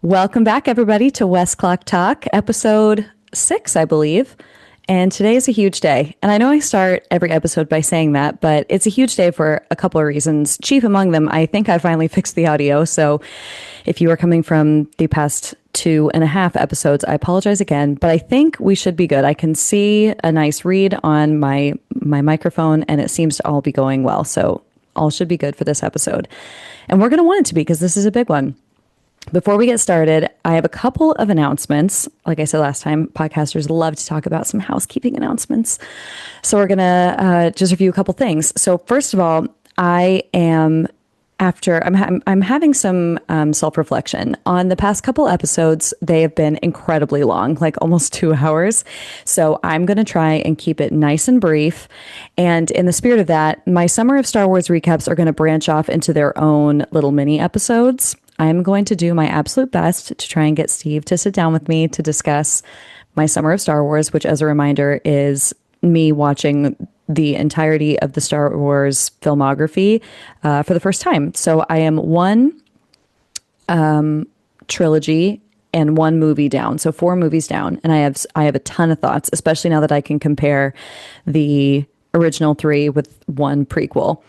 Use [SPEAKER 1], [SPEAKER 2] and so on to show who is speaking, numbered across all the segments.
[SPEAKER 1] Welcome back, everybody, to West Clock Talk, episode 6, I believe. And today is a huge day. And I know I start every episode by saying that, but it's a huge day for a couple of reasons. Chief among them, I think I finally fixed the audio. So if you are coming from the past 2.5 episodes, I apologize again, but I think we should be good. I can see a nice read on my microphone, and it seems to all be going well. So all should be good for this episode. And we're going to want it to be, because this is a big one. Before we get started, I have a couple of announcements. Like I said last time, podcasters love to talk about some housekeeping announcements. So we're going to just review a couple things. So first of all, I'm having some self-reflection. On the past couple episodes, they have been incredibly long, like almost 2 hours. So I'm going to try and keep it nice and brief. And in the spirit of that, my Summer of Star Wars recaps are going to branch off into their own little mini episodes. I'm going to do my absolute best to try and get Steve to sit down with me to discuss my Summer of Star Wars, which, as a reminder, is me watching the entirety of the Star Wars filmography for the first time. So I am one trilogy and 1 movie down, so 4 movies down, and I have a ton of thoughts, especially now that I can compare the original 3 with 1 prequel,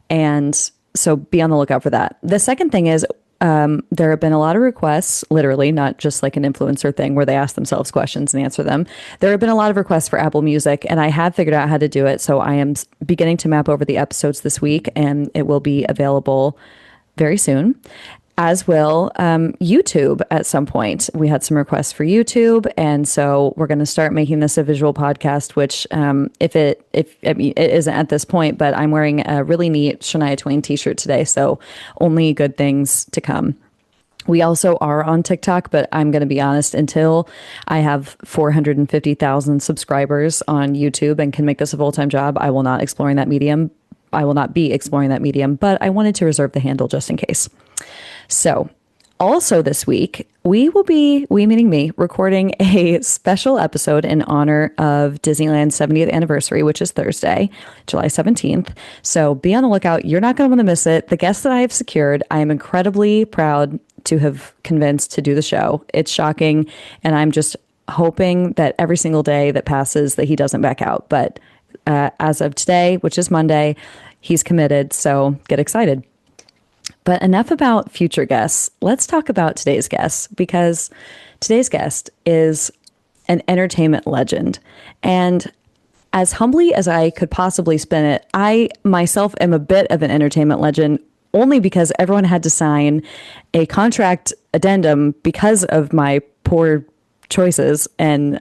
[SPEAKER 1] and so be on the lookout for that. The second thing is, there have been a lot of requests, literally, not just like an influencer thing where they ask themselves questions and answer them. There have been a lot of requests for Apple Music, and I have figured out how to do it. So I am beginning to map over the episodes this week, and it will be available very soon, as will YouTube at some point. We had some requests for YouTube, and so we're going to start making this a visual podcast, which it isn't at this point, but I'm wearing a really neat Shania Twain t-shirt today, so only good things to come. We also are on TikTok, but I'm going to be honest, until I have 450,000 subscribers on YouTube and can make this a full-time job, I will not be exploring that medium, but I wanted to reserve the handle just in case. So also this week, we meaning me, recording a special episode in honor of Disneyland's 70th anniversary, which is Thursday, July 17th. So be on the lookout. You're not going to want to miss it. The guests that I have secured, I am incredibly proud to have convinced to do the show. It's shocking, and I'm just hoping that every single day that passes that he doesn't back out. But as of today, which is Monday, he's committed, so get excited. But enough about future guests. Let's talk about today's guest, because today's guest is an entertainment legend. And as humbly as I could possibly spin it, I myself am a bit of an entertainment legend, only because everyone had to sign a contract addendum because of my poor choices. And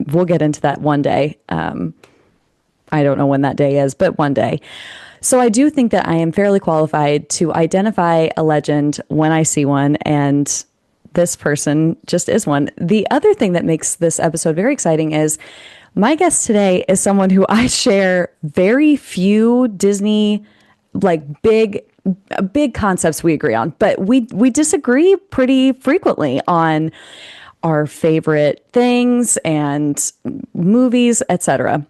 [SPEAKER 1] we'll get into that one day. I don't know when that day is, but one day. So I do think that I am fairly qualified to identify a legend when I see one, and this person just is one. The other thing that makes this episode very exciting is my guest today is someone who I share very few Disney, like big concepts we agree on, but we disagree pretty frequently on our favorite things and movies, etc.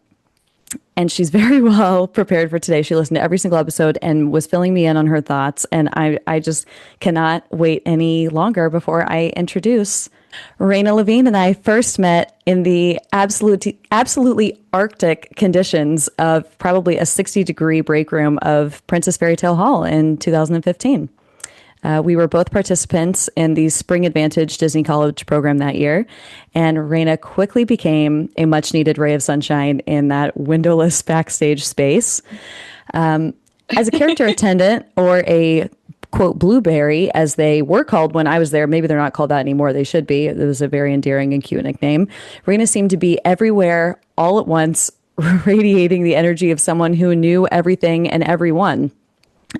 [SPEAKER 1] And she's very well prepared for today. She listened to every single episode and was filling me in on her thoughts. And I just cannot wait any longer before I introduce Rayna Levine. And I first met in the absolutely Arctic conditions of probably a 60-degree break room of Princess Fairy Tale Hall in 2015. We were both participants in the Spring Advantage Disney College program that year, and Rayna quickly became a much-needed ray of sunshine in that windowless backstage space. As a character attendant, or a, quote, blueberry, as they were called when I was there, maybe they're not called that anymore, they should be. It was a very endearing and cute nickname. Rayna seemed to be everywhere all at once, radiating the energy of someone who knew everything and everyone.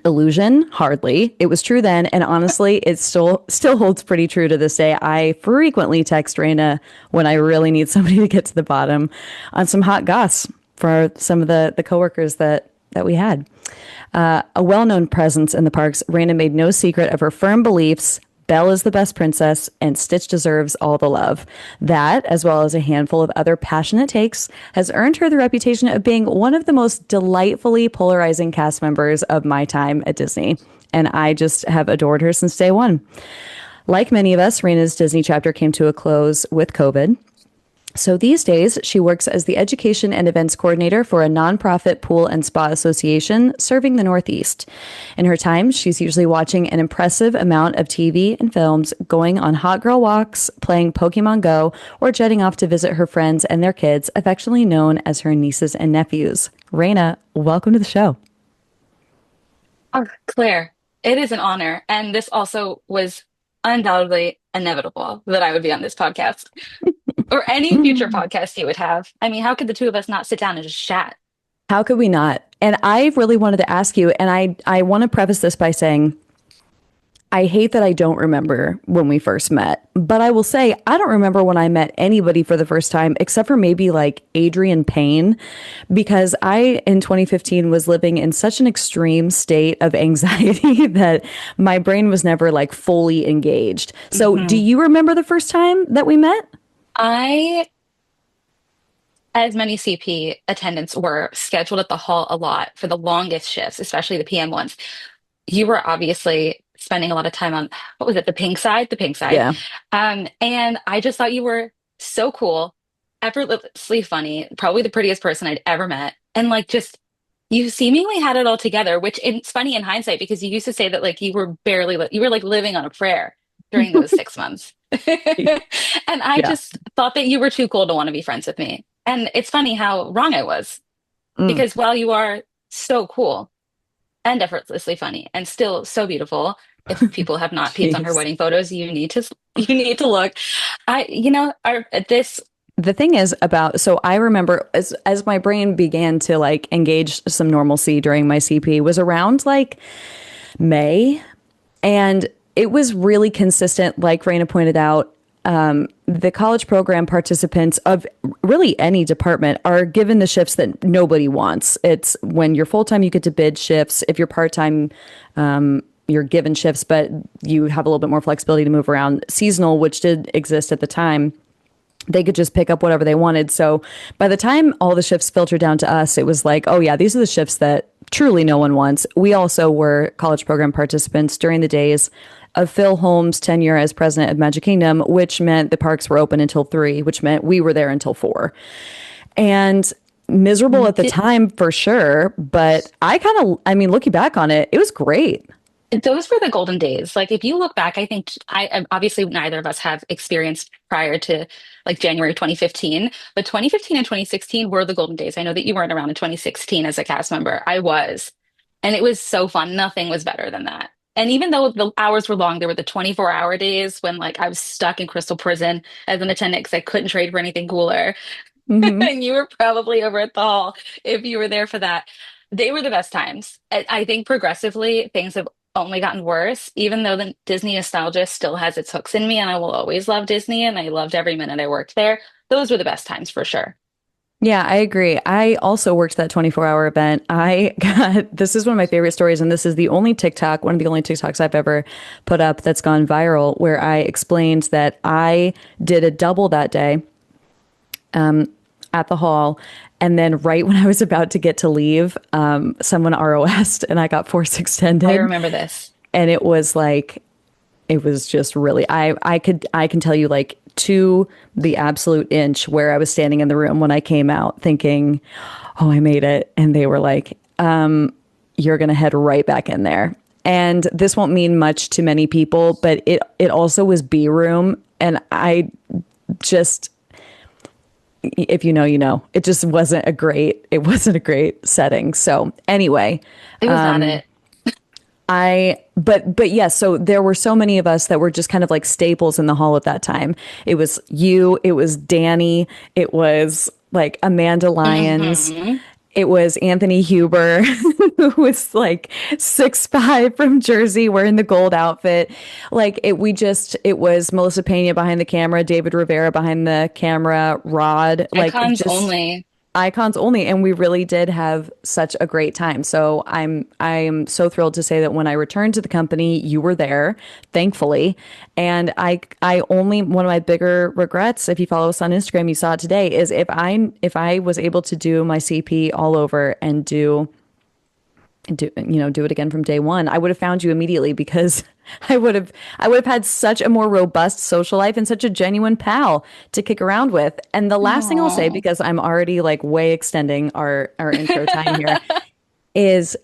[SPEAKER 1] Illusion? Hardly. It was true then, and honestly, it still holds pretty true to this day. I frequently text Rayna when I really need somebody to get to the bottom on some hot goss for some of the coworkers that we had. A well-known presence in the parks, Rayna made no secret of her firm beliefs. Belle is the best princess, and Stitch deserves all the love. That, as well as a handful of other passionate takes, has earned her the reputation of being one of the most delightfully polarizing cast members of my time at Disney. And I just have adored her since day one. Like many of us, Rayna's Disney chapter came to a close with COVID. So these days, she works as the education and events coordinator for a nonprofit pool and spa association serving the Northeast. In her time, she's usually watching an impressive amount of TV and films, going on hot girl walks, playing Pokemon Go, or jetting off to visit her friends and their kids, affectionately known as her nieces and nephews. Rayna, welcome to the show.
[SPEAKER 2] Oh, Claire, it is an honor. And this also was undoubtedly inevitable that I would be on this podcast or any future podcast you would have. I mean, how could the two of us not sit down and just chat?
[SPEAKER 1] How could we not? And I really wanted to ask you, and I want to preface this by saying I hate that I don't remember when we first met, but I will say I don't remember when I met anybody for the first time except for maybe like Adrian Payne, because I in 2015 was living in such an extreme state of anxiety that my brain was never like fully engaged. So, do
[SPEAKER 2] Mhm.
[SPEAKER 1] you remember the first time that we met?
[SPEAKER 2] I, as many CP attendants were scheduled at the hall a lot for the longest shifts, especially the PM ones. You were obviously spending a lot of time on, what was it, the pink side.
[SPEAKER 1] Yeah.
[SPEAKER 2] And I just thought you were so cool, effortlessly funny, probably the prettiest person I'd ever met. And like just you seemingly had it all together, which it's funny in hindsight because you used to say that like you were barely you were like living on a prayer during those 6 months. And I
[SPEAKER 1] Yeah.
[SPEAKER 2] just thought that you were too cool to want to be friends with me. And it's funny how wrong I was
[SPEAKER 1] Mm.
[SPEAKER 2] because while you are so cool and effortlessly funny and still so beautiful, if people have not peeped on her
[SPEAKER 1] Jeez.
[SPEAKER 2] wedding photos, you need to look. This.
[SPEAKER 1] The thing is about, so I remember as my brain began to like engage some normalcy during my CP was around like May, and it was really consistent. Like Raina pointed out, the college program participants of really any department are given the shifts that nobody wants. It's when you're full time, you get to bid shifts. If you're part time, you're given shifts, but you have a little bit more flexibility to move around. Seasonal, which did exist at the time, they could just pick up whatever they wanted. So by the time all the shifts filtered down to us, it was like, oh yeah, these are the shifts that truly no one wants. We also were college program participants during the days of Phil Holmes' tenure as president of Magic Kingdom, which meant the parks were open until 3, which meant we were there until 4. And miserable at the time for sure, but I mean, looking back on it, it was great.
[SPEAKER 2] Those were the golden days. Like if you look back, I think obviously neither of us have experience prior to like January 2015, but 2015 and 2016 were the golden days. I know that you weren't around in 2016 as a cast member. I was. And it was so fun. Nothing was better than that. And even though the hours were long, there were the 24-hour days when like I was stuck in Crystal Prison as an attendant because I couldn't trade for anything cooler.
[SPEAKER 1] Hmm.
[SPEAKER 2] And you were probably over at the hall if you were there for that. They were the best times. I think progressively things have only gotten worse, even though the Disney nostalgia still has its hooks in me, and I will always love Disney, and I loved every minute I worked there. Those were the best times for sure.
[SPEAKER 1] Yeah, I agree. I also worked that 24-hour event. I got, this is one of my favorite stories, and this is the only TikTok, one of the only TikToks I've ever put up that's gone viral, where I explained that I did a double that day at the hall. And then right when I was about to get to leave, someone ROS'd and I got force
[SPEAKER 2] I
[SPEAKER 1] extended.
[SPEAKER 2] remember this.
[SPEAKER 1] And it was like, it was just really, I can tell you like to the absolute inch where I was standing in the room when I came out thinking, oh, I made it. And they were like, you're going to head right back in there. And this won't mean much to many people, but it also was B room. And I just, if you know, you know, it just wasn't a great setting. So anyway,
[SPEAKER 2] It was not it.
[SPEAKER 1] but yes, so there were so many of us that were just kind of like staples in the hall at that time. It was you, it was Danny, it was like Amanda Lyons,
[SPEAKER 2] Hmm.
[SPEAKER 1] it was Anthony Huber, who was like 6'5" from Jersey wearing the gold outfit. Like it was Melissa Pena behind the camera, David Rivera behind the camera, Rod, like
[SPEAKER 2] Icons
[SPEAKER 1] just
[SPEAKER 2] only.
[SPEAKER 1] icons only, and we really did have such a great time. So I'm so thrilled to say that when I returned to the company, you were there, thankfully. And I only, one of my bigger regrets, if you follow us on Instagram, you saw it today, is if I was able to do my CP all over and do it again from day one, I would have found you immediately because I would have I would have had such a more robust social life and such a genuine pal to kick around with. And the last thing I'll say,
[SPEAKER 2] Oh.
[SPEAKER 1] because I'm already like way extending our intro time here, is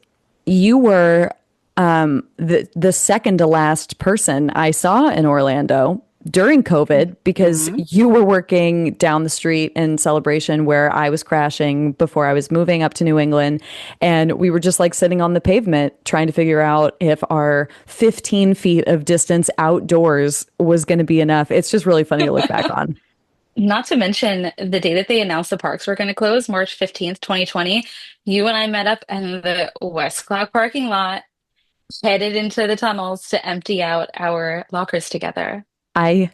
[SPEAKER 1] you were the second to last person I saw in Orlando during COVID because
[SPEAKER 2] Mhm.
[SPEAKER 1] you were working down the street in Celebration where I was crashing before I was moving up to New England. And we were just like sitting on the pavement trying to figure out if our 15 feet of distance outdoors was going to be enough. It's just really funny to look back on.
[SPEAKER 2] Not to mention the day that they announced the parks were going to close, March 15th, 2020, you and I met up in the West Cloud parking lot, headed into the tunnels to empty out our lockers together.
[SPEAKER 1] I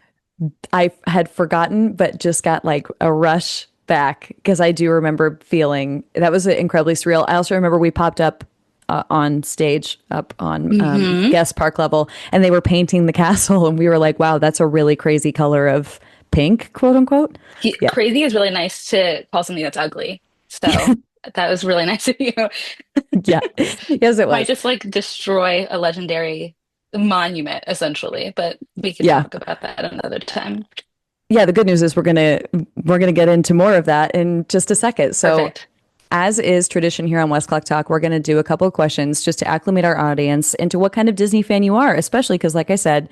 [SPEAKER 1] I had forgotten, but just got like a rush back because I do remember feeling that was incredibly surreal. I also remember we popped up on stage up on
[SPEAKER 2] Hmm.
[SPEAKER 1] guest park level and they were painting the castle and we were like, wow, that's a really crazy color of pink, quote unquote. Yeah.
[SPEAKER 2] Crazy is really nice to call something that's ugly. So that was really nice of you.
[SPEAKER 1] Yeah. Yes, it
[SPEAKER 2] Might
[SPEAKER 1] was.
[SPEAKER 2] just like destroy a legendary monument, essentially, but we could
[SPEAKER 1] Yeah.
[SPEAKER 2] talk about that another time.
[SPEAKER 1] Yeah. The good news is we're gonna get into more of that in just a second. So
[SPEAKER 2] Perfect.
[SPEAKER 1] as is tradition here on West Clock Talk, we're going to do a couple of questions just to acclimate our audience into what kind of Disney fan you are, especially because, like I said,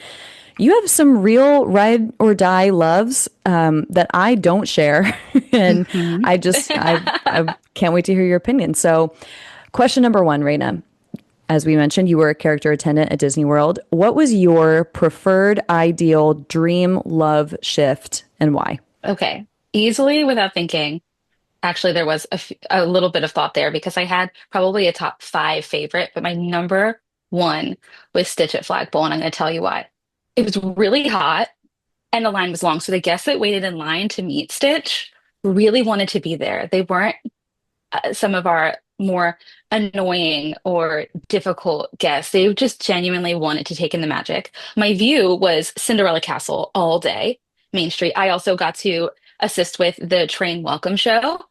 [SPEAKER 1] you have some real ride or die loves that I don't share, and
[SPEAKER 2] Hmm.
[SPEAKER 1] I can't wait to hear your opinion. So, question number one, Raina. As we mentioned, you were a character attendant at Disney World. What was your preferred, ideal, dream love shift, and why?
[SPEAKER 2] Okay. Easily without thinking. Actually, there was a little bit of thought there because I had probably a top five favorite, but my number one was Stitch at Flagpole, and I'm going to tell you why. It was really hot and the line was long. So the guests that waited in line to meet Stitch really wanted to be there. They weren't some of our more annoying or difficult guests. They just genuinely wanted to take in the magic. My view was Cinderella Castle all day, Main Street. I also got to assist with the train welcome show.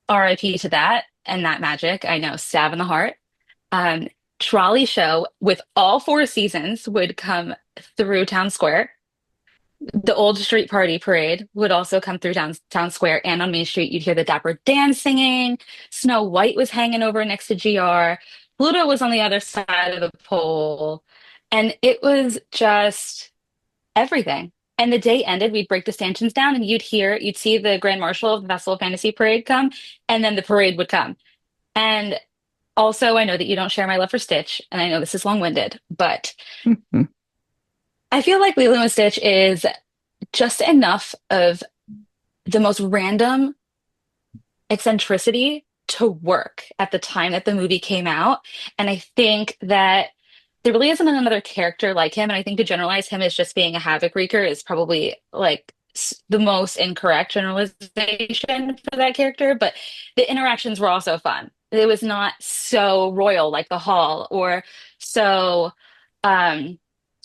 [SPEAKER 2] RIP to that and that magic. I know, stab in the heart. Um, Trolley show with all four seasons would come through Town Square. The old street party parade would also come through town square and on Main Street. You'd hear the Dapper Dan singing. Snow White was hanging over next to GR. Pluto was on the other side of the pole. And it was just everything. And the day ended, we'd break the stanchions down and you'd see the Grand Marshal of the Festival of Fantasy parade come, and then the parade would come. And also, I know that you don't share my love for Stitch, and I know this is long-winded, but I feel like Lilo and Stitch is just enough of the most random eccentricity to work at the time that the movie came out. And I think that there really isn't another character like him. And I think to generalize him as just being a havoc wreaker is probably like the most incorrect generalization for that character. But the interactions were also fun. It was not so royal like the Hall or so um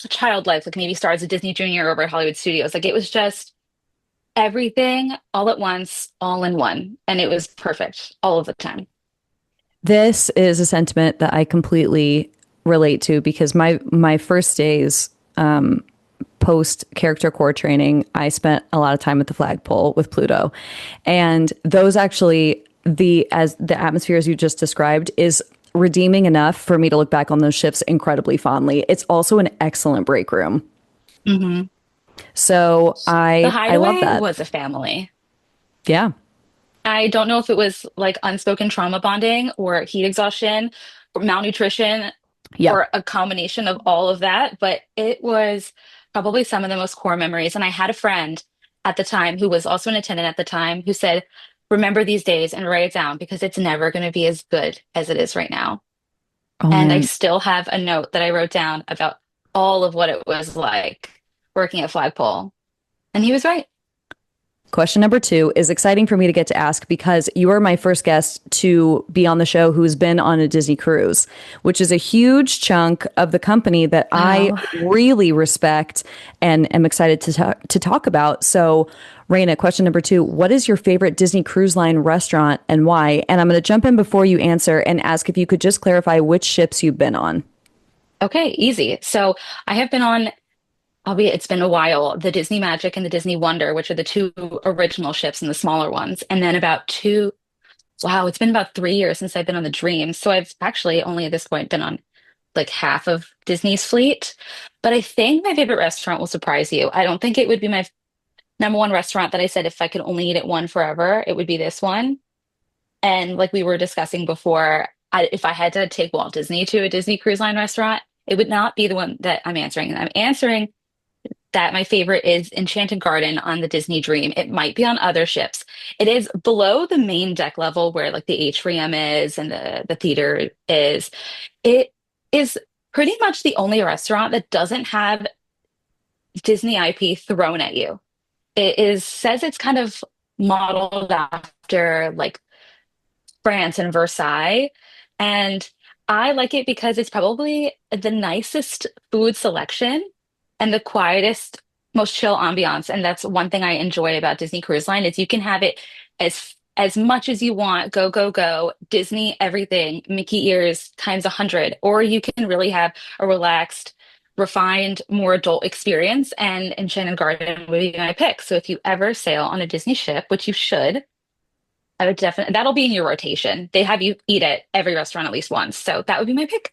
[SPEAKER 2] childlike like maybe stars of Disney Junior over at Hollywood Studios. Like it was just everything all at once, all in one. And it was perfect all of the time.
[SPEAKER 1] This is a sentiment that I completely relate to because my first days post character core training, I spent a lot of time at the flagpole with Pluto, and those actually the as the atmosphere as you just described is redeeming enough for me to look back on those shifts incredibly fondly. It's also an excellent break room,
[SPEAKER 2] Hmm.
[SPEAKER 1] so
[SPEAKER 2] The
[SPEAKER 1] I love
[SPEAKER 2] Hideaway
[SPEAKER 1] that.
[SPEAKER 2] was a family.
[SPEAKER 1] Yeah,
[SPEAKER 2] I don't know if it was like unspoken trauma bonding or heat exhaustion or malnutrition
[SPEAKER 1] yeah.
[SPEAKER 2] or a combination of all of that, but it was probably some of the most core memories. And I had a friend at the time who was also an attendant at the time who said, remember these days and write it down because it's never going to be as good as it is right now.
[SPEAKER 1] Oh
[SPEAKER 2] And I
[SPEAKER 1] man,
[SPEAKER 2] still have a note that I wrote down about all of what it was like working at Flagpole. And he was right.
[SPEAKER 1] question number two is exciting for me to get to ask because you are my first guest to be on the show who's been on a Disney cruise, which is a huge chunk of the company that I
[SPEAKER 2] Oh,
[SPEAKER 1] really respect and am excited to talk about. So, Raina, question number two, what is your favorite Disney Cruise Line restaurant and why? And I'm going to jump in before you answer and ask if you could just clarify which ships you've been on.
[SPEAKER 2] Okay, easy. So I have been on, albeit it's been a while, the Disney Magic and the Disney Wonder, which are the two original ships and the smaller ones. And then wow, it's been about 3 years since I've been on the Dream. So I've actually only at this point been on like half of Disney's fleet. But I think my favorite restaurant will surprise you. I don't think it would be my number one restaurant that I said if I could only eat at one forever, it would be this one. And like we were discussing before, if I had to take Walt Disney to a Disney Cruise Line restaurant, it would not be the one that I'm answering. I'm answering that my favorite is Enchanted Garden on the Disney Dream. It might be on other ships. It is below the main deck level where like the atrium is and the theater is. It is pretty much the only restaurant that doesn't have Disney IP thrown at you. It is says it's kind of modeled after like France and Versailles. And I like it because it's probably the nicest food selection and the quietest, most chill ambiance. And that's one thing I enjoy about Disney Cruise Line is you can have it as much as you want, go, go, go, Disney, everything, Mickey ears times 100. Or you can really have a relaxed, refined, more adult experience. And Enchanted Garden would be my pick. So if you ever sail on a Disney ship, which you should, I would definitely, that'll be in your rotation. They have you eat at every restaurant at least once. So that would be my pick.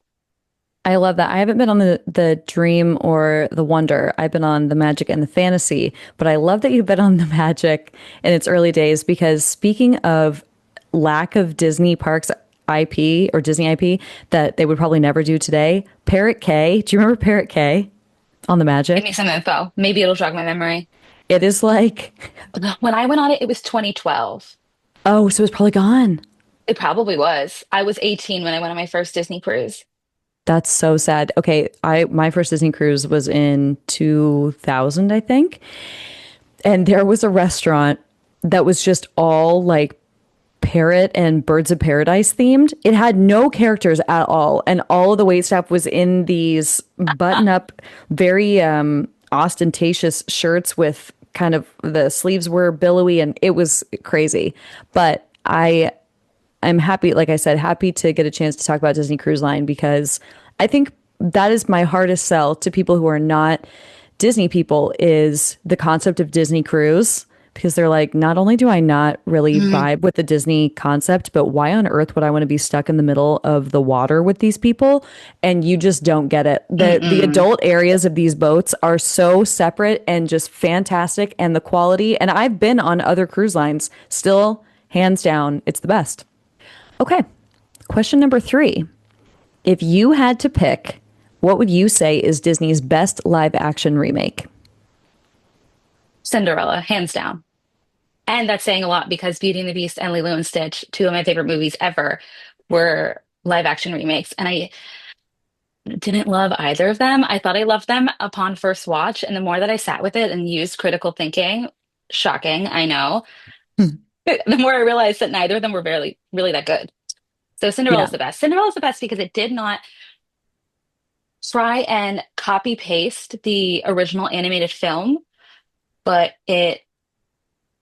[SPEAKER 1] I love that. I haven't been on the Dream or the Wonder. I've been on the Magic and the Fantasy, but I love that you've been on the Magic in its early days because speaking of lack of Disney parks IP or Disney IP that they would probably never do today, Parrot Cay. Do you remember Parrot Cay on the
[SPEAKER 2] Give me
[SPEAKER 1] Magic?
[SPEAKER 2] some info. Maybe it'll jog my memory.
[SPEAKER 1] It is like,
[SPEAKER 2] When I went on it, it was 2012.
[SPEAKER 1] oh, so it's probably gone.
[SPEAKER 2] It probably was. I was 18 when I went on my first Disney cruise.
[SPEAKER 1] That's so sad. Okay, I my first Disney cruise was in 2000, I think. And there was a restaurant that was just all like parrot and birds of paradise themed. It had no characters at all. And all of the wait staff was in these button up, very ostentatious shirts with kind of the sleeves were billowy and it was crazy. But I'm happy, like I said, happy to get a chance to talk about Disney Cruise Line because I think that is my hardest sell to people who are not Disney people is the concept of Disney cruise because they're like, not only do I not really
[SPEAKER 2] Mhm.
[SPEAKER 1] vibe with the Disney concept, but why on earth would I want to be stuck in the middle of the water with these people? And you just don't get it. The
[SPEAKER 2] Mm-mm.
[SPEAKER 1] adult areas of these boats are so separate and just fantastic and the quality. And I've been on other cruise lines, still hands down, it's the best. Okay. Question number three. If you had to pick, what would you say is Disney's best live action remake?
[SPEAKER 2] Cinderella, hands down. And that's saying a lot because Beauty and the Beast and Lilo and Stitch, two of my favorite movies ever, were live action remakes. And I didn't love either of them. I thought I loved them upon first watch. And the more that I sat with it and used critical thinking, shocking, I know,
[SPEAKER 1] Hmm.
[SPEAKER 2] the more I realized that neither of them were really that good. So
[SPEAKER 1] Yeah.
[SPEAKER 2] Cinderella's the best. Cinderella's the best because it did not try and copy paste the original animated film, but it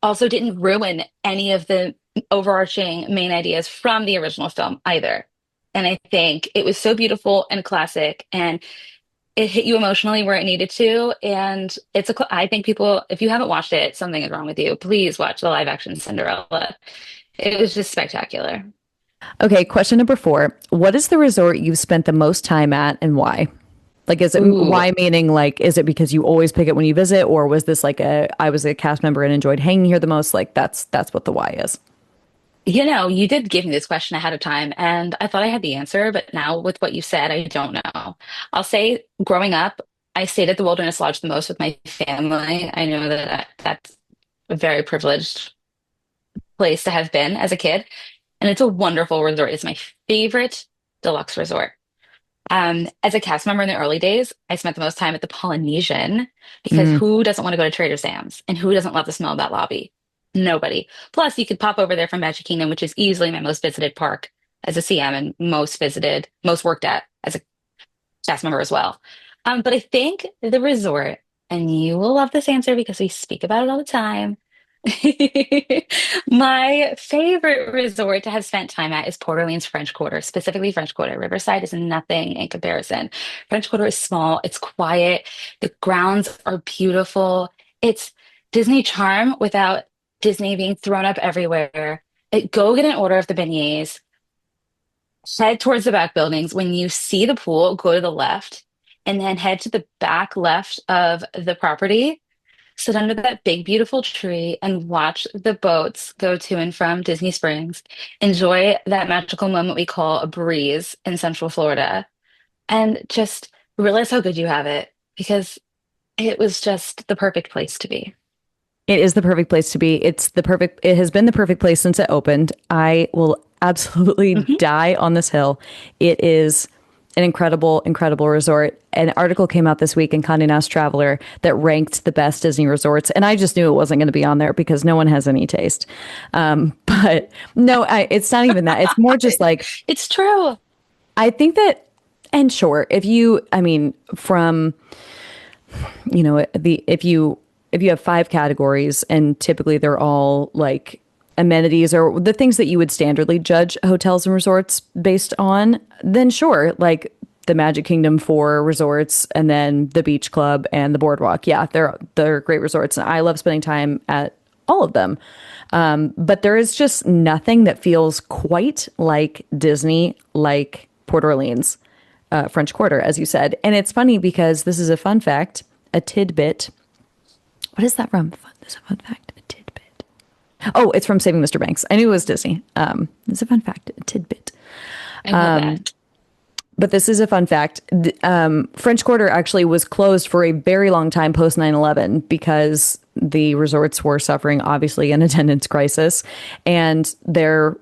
[SPEAKER 2] also didn't ruin any of the overarching main ideas from the original film either. And I think it was so beautiful and classic and it hit you emotionally where it needed to. And I think people, if you haven't watched it, something is wrong with you. Please watch the live action Cinderella. It was just spectacular.
[SPEAKER 1] Okay. Question number four. What is the resort you've spent the most time at and why? Like, is it
[SPEAKER 2] Ooh,
[SPEAKER 1] why meaning like, is it because you always pick it when you visit, or was this like I was a cast member and enjoyed hanging here the most? Like, that's what the why is.
[SPEAKER 2] you did give me this question ahead of time, and I thought I had the answer, but now with what you said, I don't know. I'll say growing up, I stayed at the Wilderness Lodge the most with my family. I know that that's a very privileged place to have been as a kid, and it's a wonderful resort. It's my favorite deluxe resort. As a cast member in the early days, I spent the most time at the Polynesian because
[SPEAKER 1] Mm,
[SPEAKER 2] who doesn't want to go to Trader Sam's and who doesn't love the smell of that lobby? Nobody. Plus, you could pop over there from Magic Kingdom, which is easily my most visited park as a CM and most worked at as a cast member as well. But I think the resort, and you will love this answer because we speak about it all the time, My favorite resort to have spent time at is Port Orleans French Quarter, specifically French Quarter. Riverside is nothing in comparison. French Quarter is small, it's quiet, the grounds are beautiful. It's Disney charm without Disney being thrown up everywhere. Go get an order of the beignets, head towards the back buildings. When you see the pool, go to the left, and then head to the back left of the property. Sit under that big, beautiful tree and watch the boats go to and from Disney Springs. Enjoy that magical moment we call a breeze in Central Florida. And just realize how good you have it because it was just the perfect place to be.
[SPEAKER 1] It is the perfect place to be. It has been the perfect place since it opened. I will absolutely
[SPEAKER 2] Mhm.
[SPEAKER 1] die on this hill. It is an incredible, incredible resort. An article came out this week in Condé Nast Traveler that ranked the best Disney resorts, and I just knew it wasn't going to be on there because no one has any taste. But no, it's not even that. It's more just like
[SPEAKER 2] It's true.
[SPEAKER 1] I think that, and sure, if you, I mean, from the if you have five categories and typically they're all like amenities or the things that you would standardly judge hotels and resorts based on, then sure, like the Magic Kingdom for resorts and then the Beach Club and the Boardwalk. Yeah, they're great resorts and I love spending time at all of them. But there is just nothing that feels quite like Disney, like Port Orleans, French Quarter, as you said. And it's funny because this is a fun fact, a tidbit. What is that from? This is a fun fact, a tidbit. Oh, it's from Saving Mr. Banks. I knew it was Disney. It's a fun fact, a tidbit.
[SPEAKER 2] I love that.
[SPEAKER 1] But this is a fun fact. French Quarter actually was closed for a very long time post 9/11 because the resorts were suffering, obviously, an attendance crisis. And their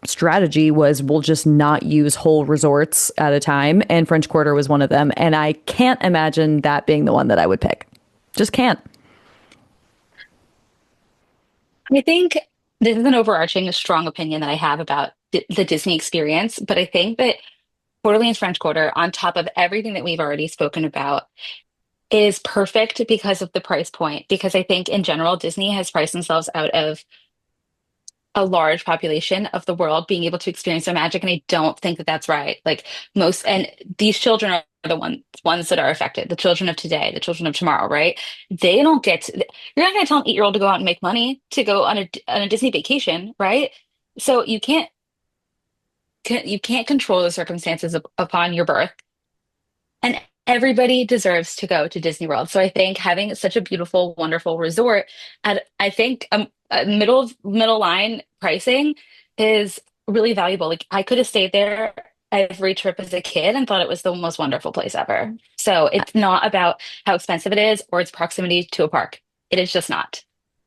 [SPEAKER 1] strategy was we'll just not use whole resorts at a time. And French Quarter was one of them. And I can't imagine that being the one that I would pick. Just can't.
[SPEAKER 2] I think this is an overarching strong opinion that I have about the Disney experience, but I think that Port Orleans French Quarter, on top of everything that we've already spoken about, is perfect because of the price point. Because I think in general, Disney has priced themselves out of a large population of the world being able to experience their magic, and I don't think that that's right. Like most, and these children are the ones that are affected. The children of today, the children of tomorrow, right? They don't get. You're not going to tell an 8-year-old to go out and make money to go on a Disney vacation, right? So you can't control the circumstances upon your birth. And everybody deserves to go to Disney World. So I think having such a beautiful, wonderful resort at I think a middle line pricing is really valuable. Like I could have stayed there every trip as a kid and thought it was the most wonderful place ever. So it's not about how expensive it is or its proximity to a park. It is just not.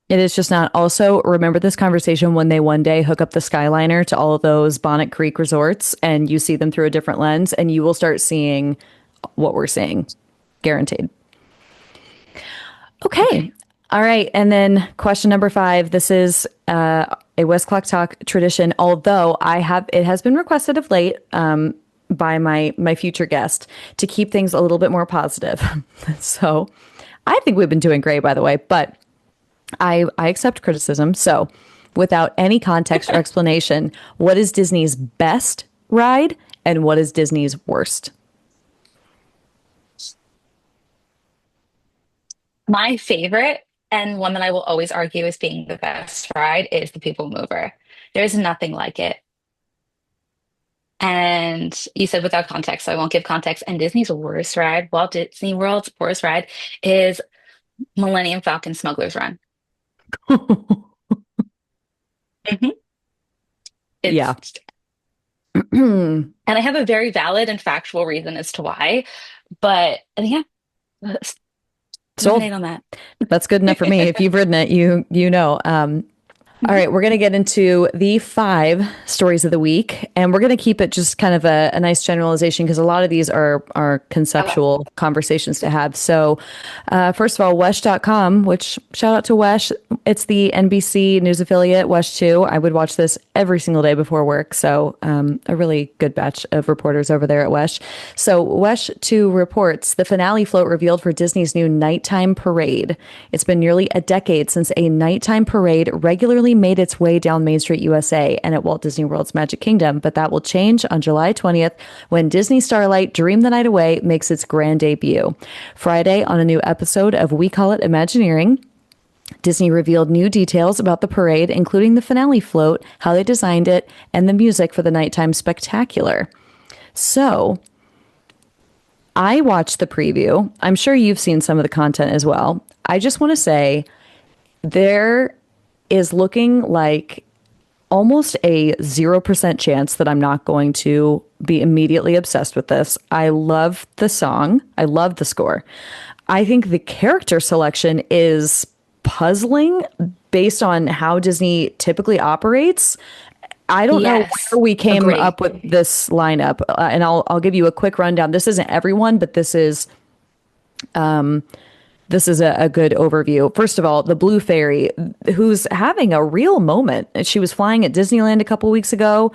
[SPEAKER 1] It is just not. Also, remember this conversation when they one day hook up the Skyliner to all of those Bonnet Creek resorts and you see them through a different lens and you will start seeing what we're seeing. Guaranteed. Okay.
[SPEAKER 2] Okay.
[SPEAKER 1] All right. And then question number 5. This is a West Clock Talk tradition, although it has been requested of late by my future guest to keep things a little bit more positive. So I think we've been doing great, by the way, but I accept criticism. So, without any context or explanation, what is Disney's best ride and what is Disney's worst?
[SPEAKER 2] My favorite, and one that I will always argue as being the best ride, is the People Mover. There's nothing like it. And you said without context, so I won't give context. And Disney's worst ride, Walt Disney World's worst ride, is Millennium Falcon Smuggler's Run. Mhm.
[SPEAKER 1] Yeah.
[SPEAKER 2] It's, and I have a very valid and factual reason as to why, but yeah, let's
[SPEAKER 1] Sold.
[SPEAKER 2] ruminate on that.
[SPEAKER 1] That's good enough for me. If you've ridden it, you know. All right, we're going to get into the five stories of the week, and we're going to keep it just kind of a nice generalization because a lot of these are
[SPEAKER 2] Okay.
[SPEAKER 1] conceptual conversations to have. So, first of all, Wesh.com, which shout out to Wesh. It's the NBC news affiliate, Wesh 2. I would watch this every single day before work. So, a really good batch of reporters over there at Wesh. So, Wesh 2 reports the finale float revealed for Disney's new nighttime parade. It's been nearly a decade since a nighttime parade regularly made its way down Main Street, USA, and at Walt Disney World's Magic Kingdom, but that will change on July 20th when Disney Starlight Dream the Night Away makes its grand debut. Friday, on a new episode of We Call It Imagineering, Disney revealed new details about the parade, including the finale float, how they designed it, and the music for the nighttime spectacular. So, I watched the preview. I'm sure you've seen some of the content as well. I just want to say there is looking like almost a 0% chance that I'm not going to be immediately obsessed with this. I love the song. I love the score. I think the character selection is puzzling based on how Disney typically operates. I don't know
[SPEAKER 2] Yes,
[SPEAKER 1] where we came
[SPEAKER 2] agree.
[SPEAKER 1] up with this lineup, and I'll give you a quick rundown. This isn't everyone, but this is a good overview. First of all, the Blue Fairy, who's having a real moment. She was flying at Disneyland a couple weeks ago.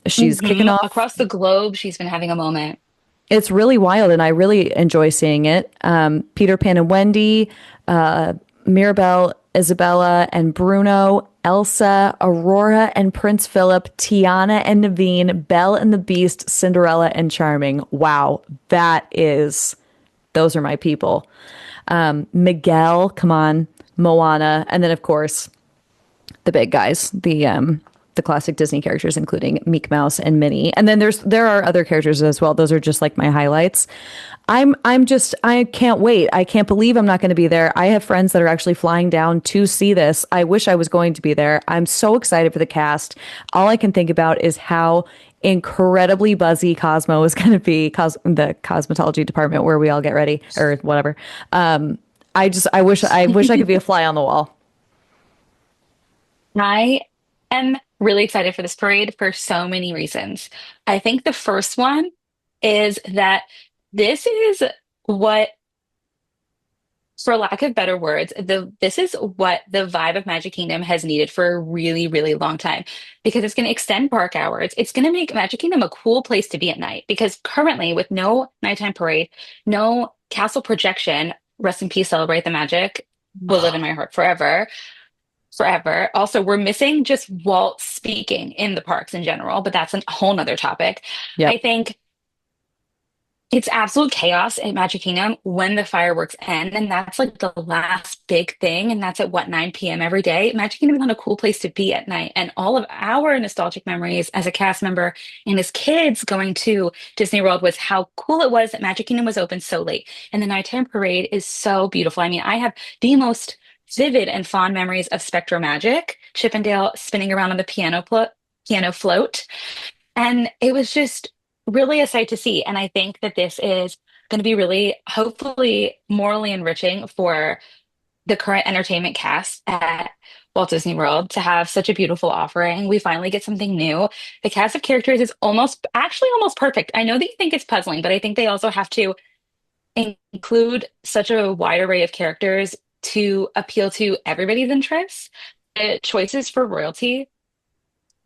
[SPEAKER 1] She's kicking off.
[SPEAKER 2] Across the globe, she's been having a moment.
[SPEAKER 1] It's really wild, and I really enjoy seeing it. Peter Pan and Wendy, Mirabelle, Isabella, and Bruno, Elsa, Aurora, and Prince Philip, Tiana and Naveen, Belle and the Beast, Cinderella, and Charming. Wow, those are my people. Miguel, come on, Moana, and then of course the big guys, the classic Disney characters, including Meek Mouse and Minnie. And then there are other characters as well. Those are just like my highlights. I can't wait. I can't believe I'm not going to be there. I have friends that are actually flying down to see this. I wish I was going to be there. I'm so excited for the cast. All I can think about is how incredibly buzzy Cosmo is going to be, the cosmetology department where we all get ready or whatever. I wish I could be a fly on the wall.
[SPEAKER 2] I am really excited for this parade for so many reasons. I think the first one is that this is what, for lack of better words, this is what the vibe of Magic Kingdom has needed for a really, really long time because it's going to extend park hours. It's going to make Magic Kingdom a cool place to be at night because currently, with no nighttime parade, no castle projection, rest in peace, celebrate the magic, will live in my heart forever. Forever. Also, we're missing just Walt speaking in the parks in general, but that's a whole nother topic. I
[SPEAKER 1] Yep.
[SPEAKER 2] think it's absolute chaos at Magic Kingdom when the fireworks end, and that's like the last big thing, and that's at what 9 p.m. every day. Magic Kingdom is not a cool place to be at night, and all of our nostalgic memories as a cast member and as kids going to Disney World was how cool it was that Magic Kingdom was open so late, and the nighttime parade is so beautiful. I mean, I have the most vivid and fond memories of Spectro Magic, Chippendale spinning around on the piano float. And it was just really a sight to see. And I think that this is going to be really, hopefully, morally enriching for the current entertainment cast at Walt Disney World to have such a beautiful offering. We finally get something new. The cast of characters is actually almost perfect. I know that you think it's puzzling, but I think they also have to include such a wide array of characters to appeal to everybody's interests. The choices for royalty,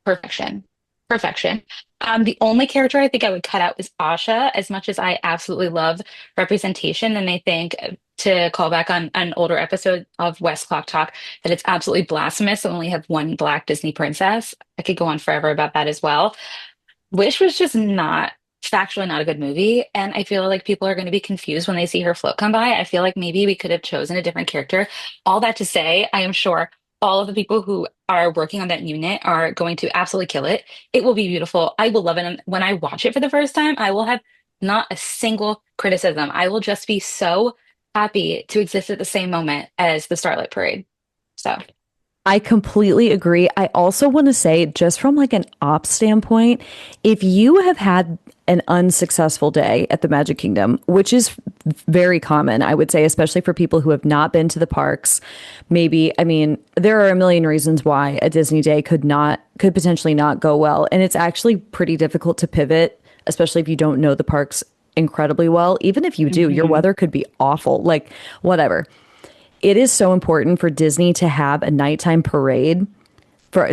[SPEAKER 2] perfection. Perfection. The only character I think I would cut out is Asha, as much as I absolutely love representation. And I think to call back on an older episode of West Clock Talk, that it's absolutely blasphemous to only have one Black Disney princess. I could go on forever about that as well. Wish was just not factually not a good movie, and I feel like people are going to be confused when they see her float come by. I feel like maybe we could have chosen a different character. All that to say, I am sure all of the people who are working on that unit are going to absolutely kill it. It will be beautiful. I will love it. And when I watch it for the first time, I will have not a single criticism. I will just be so happy to exist at the same moment as the Starlight Parade. So.
[SPEAKER 1] I completely agree. I also want to say, just from like an ops standpoint, if you have had an unsuccessful day at the Magic Kingdom, which is very common, I would say, especially for people who have not been to the parks, maybe, I mean, there are a million reasons why a Disney day could potentially not go well. And it's actually pretty difficult to pivot, especially if you don't know the parks incredibly well. Even if you do, your
[SPEAKER 2] Hmm.
[SPEAKER 1] weather could be awful, like whatever. It is so important for Disney to have a nighttime parade for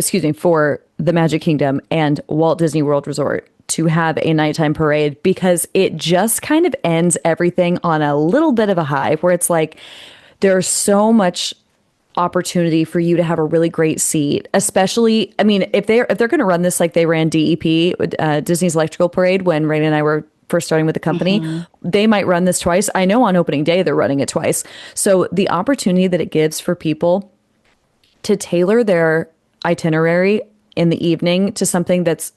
[SPEAKER 1] the Magic Kingdom and Walt Disney World Resort to have a nighttime parade because it just kind of ends everything on a little bit of a high where it's like there's so much opportunity for you to have a really great seat, especially I mean if they're going to run this like they ran DEP, Disney's Electrical Parade, when Raina and I were first starting with the company,
[SPEAKER 2] Hmm.
[SPEAKER 1] they might run this twice. I know on opening day they're running it twice. So the opportunity that it gives for people to tailor their itinerary in the evening to something that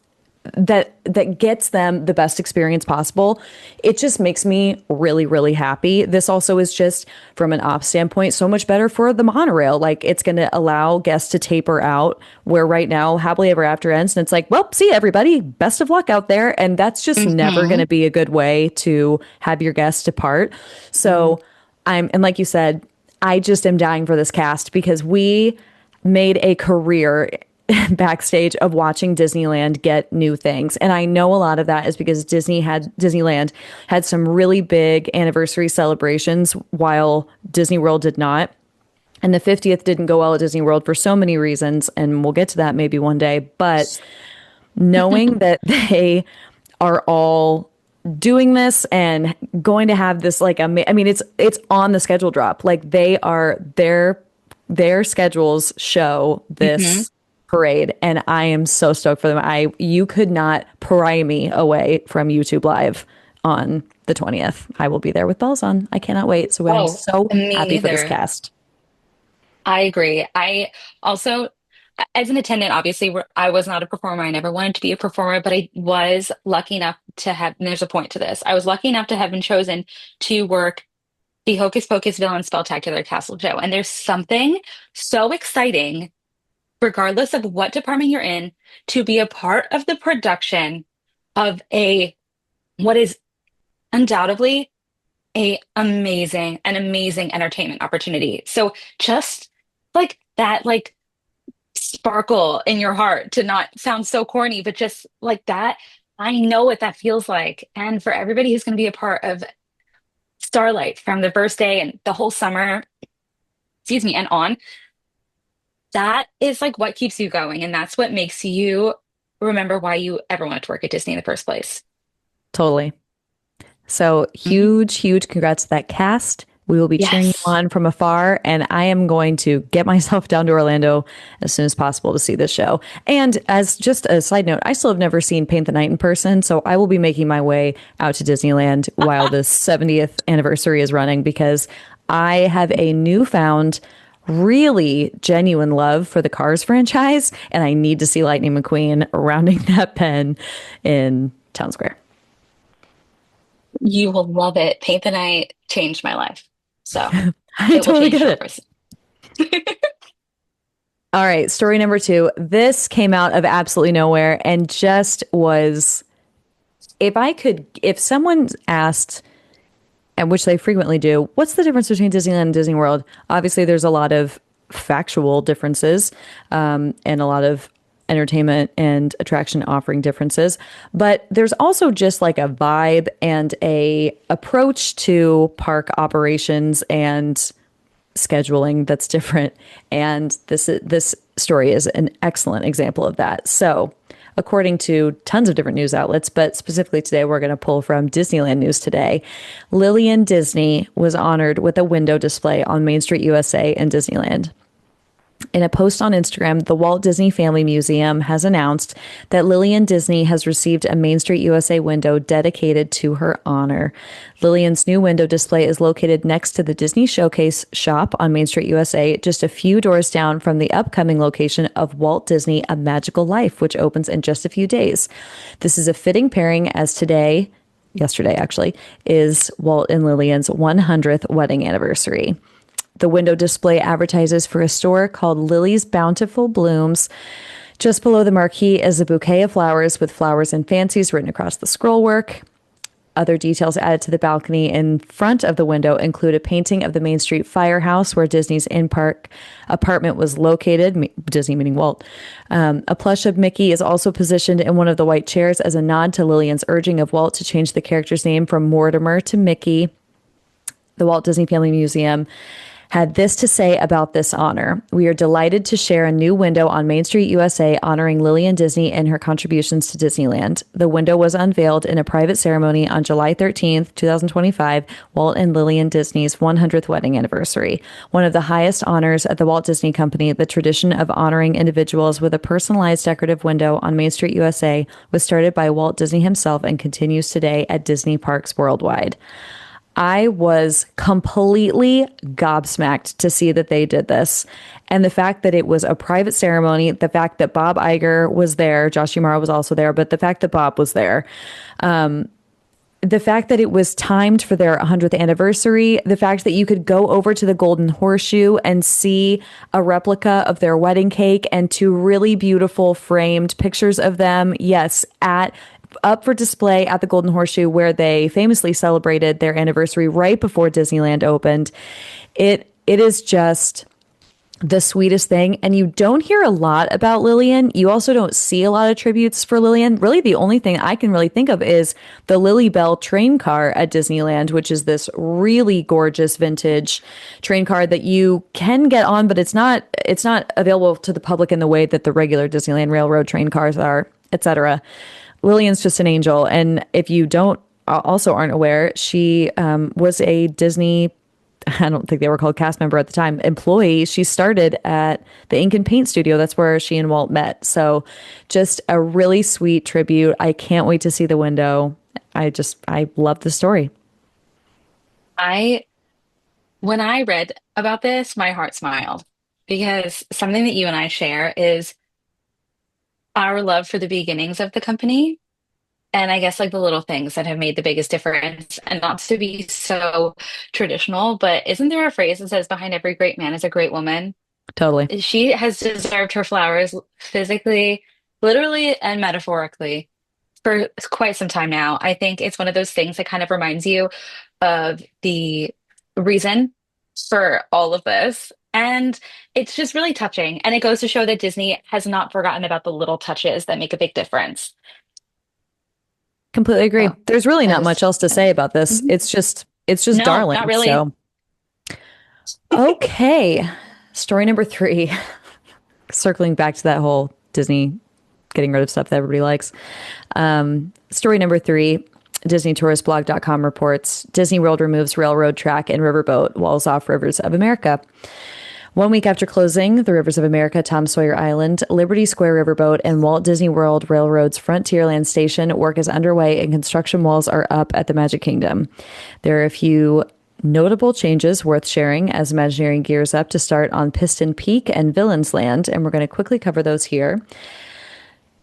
[SPEAKER 1] gets them the best experience possible, it just makes me really really happy. This also is just from an ops standpoint so much better for the monorail. Like it's going to allow guests to taper out where right now happily ever after ends and it's like, well, see everybody, best of luck out there, and that's just never going
[SPEAKER 2] Hmm.
[SPEAKER 1] to be a good way to have your guests depart. So and like you said, I just am dying for this cast because we made a career backstage of watching Disneyland get new things. And I know a lot of that is because Disneyland had some really big anniversary celebrations while Disney World did not. And the 50th didn't go well at Disney World for so many reasons, and we'll get to that maybe one day. But knowing that they are all doing this and going to have this like I mean it's on the schedule drop. Like they are their schedules show
[SPEAKER 2] Hmm.
[SPEAKER 1] this parade and I am so stoked for them. I You could not pry me away from YouTube Live on the 20th. I will be there with bells on. I cannot wait. So I'm
[SPEAKER 2] Oh,
[SPEAKER 1] so
[SPEAKER 2] me
[SPEAKER 1] happy for this
[SPEAKER 2] neither.
[SPEAKER 1] cast.
[SPEAKER 2] I agree. I also, as an attendant, obviously, I was not a performer. I never wanted to be a performer, but I was lucky enough to have, and there's a point to this. I was lucky enough to have been chosen to work the Hocus Pocus Villain Spectacular Castle show. And there's something so exciting, regardless of what department you're in, to be a part of the production of what is undoubtedly an amazing entertainment opportunity. So just like that, like sparkle in your heart, to not sound so corny, but just like that, I know what that feels like. And for everybody who's going to be a part of Starlight from the first day and the whole summer, excuse me, and on, that is like what keeps you going. And that's what makes you remember why you ever wanted to work at Disney in the first place.
[SPEAKER 1] Totally. So
[SPEAKER 2] Mhm.
[SPEAKER 1] huge congrats to that cast. We will be cheering you
[SPEAKER 2] Yes.
[SPEAKER 1] on from afar, and I am going to get myself down to Orlando as soon as possible to see this show. And as just a side note, I still have never seen Paint the Night in person, so I will be making my way out to Disneyland while this 70th anniversary is running because I have a newfound, really genuine love for the Cars franchise, and I need to see Lightning McQueen rounding that pen in Town Square.
[SPEAKER 2] You will love it. Paint the Night changed my life. So
[SPEAKER 1] I
[SPEAKER 2] it will
[SPEAKER 1] totally
[SPEAKER 2] change
[SPEAKER 1] get it.
[SPEAKER 2] yours.
[SPEAKER 1] All right, story number two. This came out of absolutely nowhere and just was, if someone asked, and which they frequently do, what's the difference between Disneyland and Disney World? Obviously, there's a lot of factual differences and a lot of entertainment and attraction offering differences, but there's also just like a vibe and a approach to park operations and scheduling that's different. And this story is an excellent example of that. So, according to tons of different news outlets, but specifically today, we're going to pull from Disneyland News Today. Lillian Disney was honored with a window display on Main Street USA in Disneyland. In a post on Instagram, the Walt Disney Family Museum has announced that Lillian Disney has received a Main Street USA window dedicated to her honor. Lillian's new window display is located next to the Disney Showcase shop on Main Street USA, just a few doors down from the upcoming location of Walt Disney A Magical Life, which opens in just a few days. This is a fitting pairing as yesterday actually, is Walt and Lillian's 100th wedding anniversary. The window display advertises for a store called Lily's Bountiful Blooms. Just below the marquee is a bouquet of flowers with flowers and fancies written across the scrollwork. Other details added to the balcony in front of the window include a painting of the Main Street firehouse where Disney's in-park apartment was located, Disney meaning Walt. A plush of Mickey is also positioned in one of the white chairs as a nod to Lillian's urging of Walt to change the character's name from Mortimer to Mickey. The Walt Disney Family Museum had this to say about this honor. We are delighted to share a new window on Main Street, USA, honoring Lillian Disney and her contributions to Disneyland. The window was unveiled in a private ceremony on July 13th, 2025, Walt and Lillian Disney's 100th wedding anniversary. One of the highest honors at the Walt Disney Company, the tradition of honoring individuals with a personalized decorative window on Main Street, USA, was started by Walt Disney himself and continues today at Disney parks worldwide. I was completely gobsmacked to see that they did this. And the fact that it was a private ceremony, the fact that Bob Iger was there, Josh Umara was also there, but the fact that Bob was there, the fact that it was timed for their 100th anniversary, the fact that you could go over to the Golden Horseshoe and see a replica of their wedding cake and two really beautiful framed pictures of them, yes, up for display at the Golden Horseshoe, where they famously celebrated their anniversary right before Disneyland opened. It is just the sweetest thing. And you don't hear a lot about Lillian. You also don't see a lot of tributes for Lillian. Really, the only thing I can really think of is the Lily Bell train car at Disneyland, which is this really gorgeous vintage train car that you can get on, but it's not available to the public in the way that the regular Disneyland Railroad train cars are, etc. Lillian's just an angel. And if you aren't aware, she was a Disney, I don't think they were called cast member at the time, employee. She started at the Ink and Paint Studio. That's where she and Walt met. So just a really sweet tribute. I can't wait to see the window. I love the story.
[SPEAKER 2] I When I read about this, my heart smiled because something that you and I share is our love for the beginnings of the company. And I guess like the little things that have made the biggest difference, and not to be so traditional, but isn't there a phrase that says behind every great man is a great woman?
[SPEAKER 1] Totally.
[SPEAKER 2] She has deserved her flowers physically, literally, and metaphorically for quite some time now. I think it's one of those things that kind of reminds you of the reason for all of this. And it's just really touching. And it goes to show that Disney has not forgotten about the little touches that make a big difference.
[SPEAKER 1] Completely agree.
[SPEAKER 2] So
[SPEAKER 1] There's really
[SPEAKER 2] that
[SPEAKER 1] not
[SPEAKER 2] was,
[SPEAKER 1] much else to
[SPEAKER 2] that
[SPEAKER 1] say
[SPEAKER 2] was-
[SPEAKER 1] about this.
[SPEAKER 2] Mhm.
[SPEAKER 1] It's just
[SPEAKER 2] No, not
[SPEAKER 1] darling.
[SPEAKER 2] really.
[SPEAKER 1] So, okay. Story number 3. Circling back to that whole Disney getting rid of stuff that everybody likes. Story number 3. DisneyTouristBlog.com reports Disney World removes railroad track and riverboat walls off rivers of America. 1 week after closing the Rivers of America, Tom Sawyer Island, Liberty Square Riverboat, and Walt Disney World Railroad's Frontierland Station, work is underway and construction walls are up at the Magic Kingdom. There are a few notable changes worth sharing as Imagineering gears up to start on Piston Peak and Villains Land, and we're going to quickly cover those here.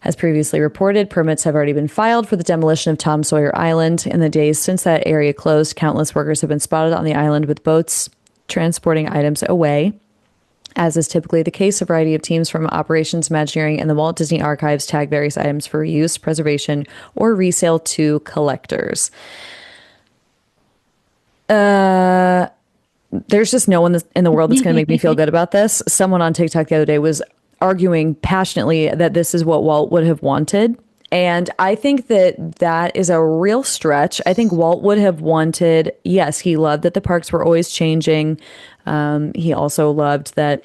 [SPEAKER 1] As previously reported, permits have already been filed for the demolition of Tom Sawyer Island. In the days since that area closed, countless workers have been spotted on the island with boats transporting items away. As is typically the case, a variety of teams from Operations Imagineering and the Walt Disney Archives tag various items for reuse, preservation, or resale to collectors. There's just no one in the world that's going to make me feel good about this. Someone on TikTok the other day was arguing passionately that this is what Walt would have wanted. And I think that is a real stretch. I think Walt would have wanted, yes, he loved that the parks were always changing. He also loved that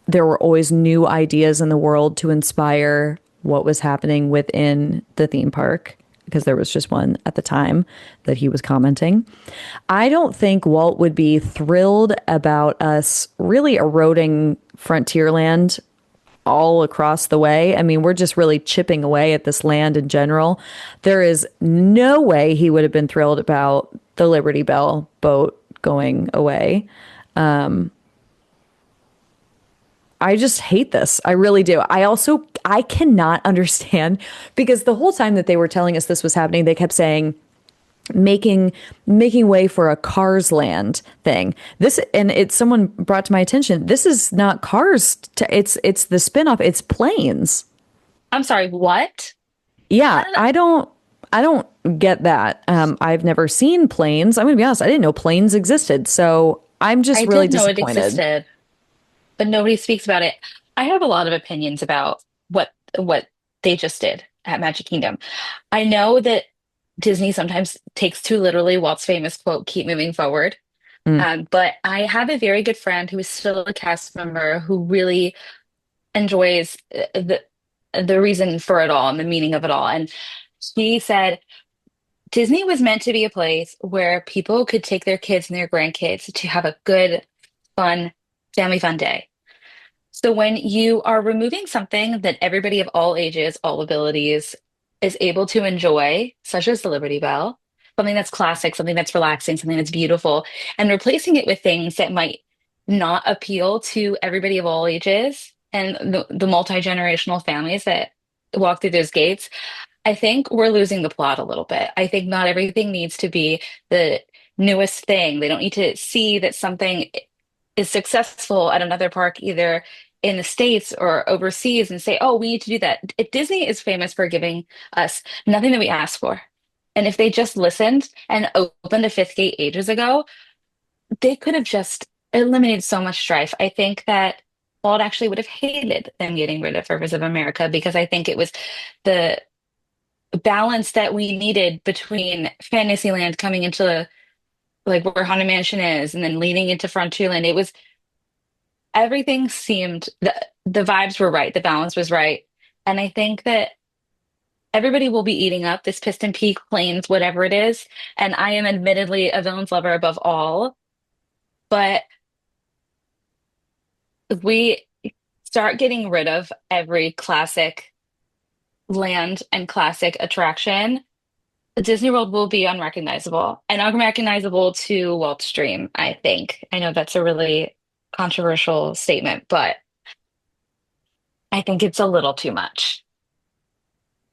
[SPEAKER 1] there were always new ideas in the world to inspire what was happening within the theme park, because there was just one at the time that he was commenting. I don't think Walt would be thrilled about us really eroding Frontierland all across the way. I mean, we're just really chipping away at this land in general. There is no way he would have been thrilled about the Liberty Bell boat going away. I just hate this. I really do. I cannot understand, because the whole time that they were telling us this was happening, they kept saying, making making way for a Cars Land thing. This and it's someone brought to my attention. This is not Cars. It's the spinoff. It's Planes.
[SPEAKER 2] I'm sorry, what? How
[SPEAKER 1] Yeah,
[SPEAKER 2] did
[SPEAKER 1] I don't get that. I've never seen Planes. I'm gonna be honest. I didn't know Planes existed. So I'm just
[SPEAKER 2] I
[SPEAKER 1] really
[SPEAKER 2] did know it
[SPEAKER 1] disappointed.
[SPEAKER 2] existed, but nobody speaks about it. I have a lot of opinions about what they just did at Magic Kingdom. I know that Disney sometimes takes too literally Walt's famous quote, keep moving forward.
[SPEAKER 1] Mm.
[SPEAKER 2] But I have a very good friend who is still a cast member who really enjoys the reason for it all and the meaning of it all. And she said Disney was meant to be a place where people could take their kids and their grandkids to have a good, fun, family fun day. So when you are removing something that everybody of all ages, all abilities is able to enjoy, such as the Liberty Bell, something that's classic, something that's relaxing, something that's beautiful, and replacing it with things that might not appeal to everybody of all ages and the multi-generational families that walk through those gates, I think we're losing the plot a little bit. I think not everything needs to be the newest thing. They don't need to see that something is successful at another park, either in the States or overseas, and say, oh, we need to do that. Disney is famous for giving us nothing that we asked for. And if they just listened and opened a fifth gate ages ago, they could have just eliminated so much strife. I think that Walt actually would have hated them getting rid of Rivers of America because I think it was the balance that we needed between Fantasyland coming into like where Haunted Mansion is and then leading into Frontierland. It was everything seemed the vibes were right, the balance was right. And I think that everybody will be eating up this Piston Peak Plains, whatever it is. And I am admittedly a villain's lover above all, but if we start getting rid of every classic land and classic attraction, Disney World will be unrecognizable and unrecognizable to Walt's dream, I think. I know that's a really controversial statement, but I think it's a little too much.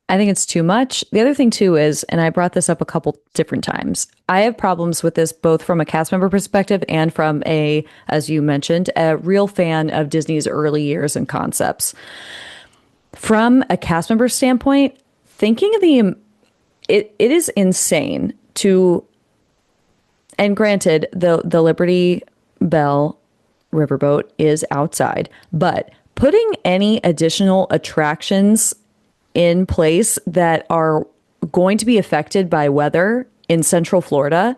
[SPEAKER 1] I think it's too much. The other thing too is, and I brought this up a couple different times, I have problems with this both from a cast member perspective and from a, as you mentioned, a real fan of Disney's early years and concepts. From a cast member standpoint, thinking of it is insane to, and granted, the Liberty Bell riverboat is outside, but putting any additional attractions in place that are going to be affected by weather in Central Florida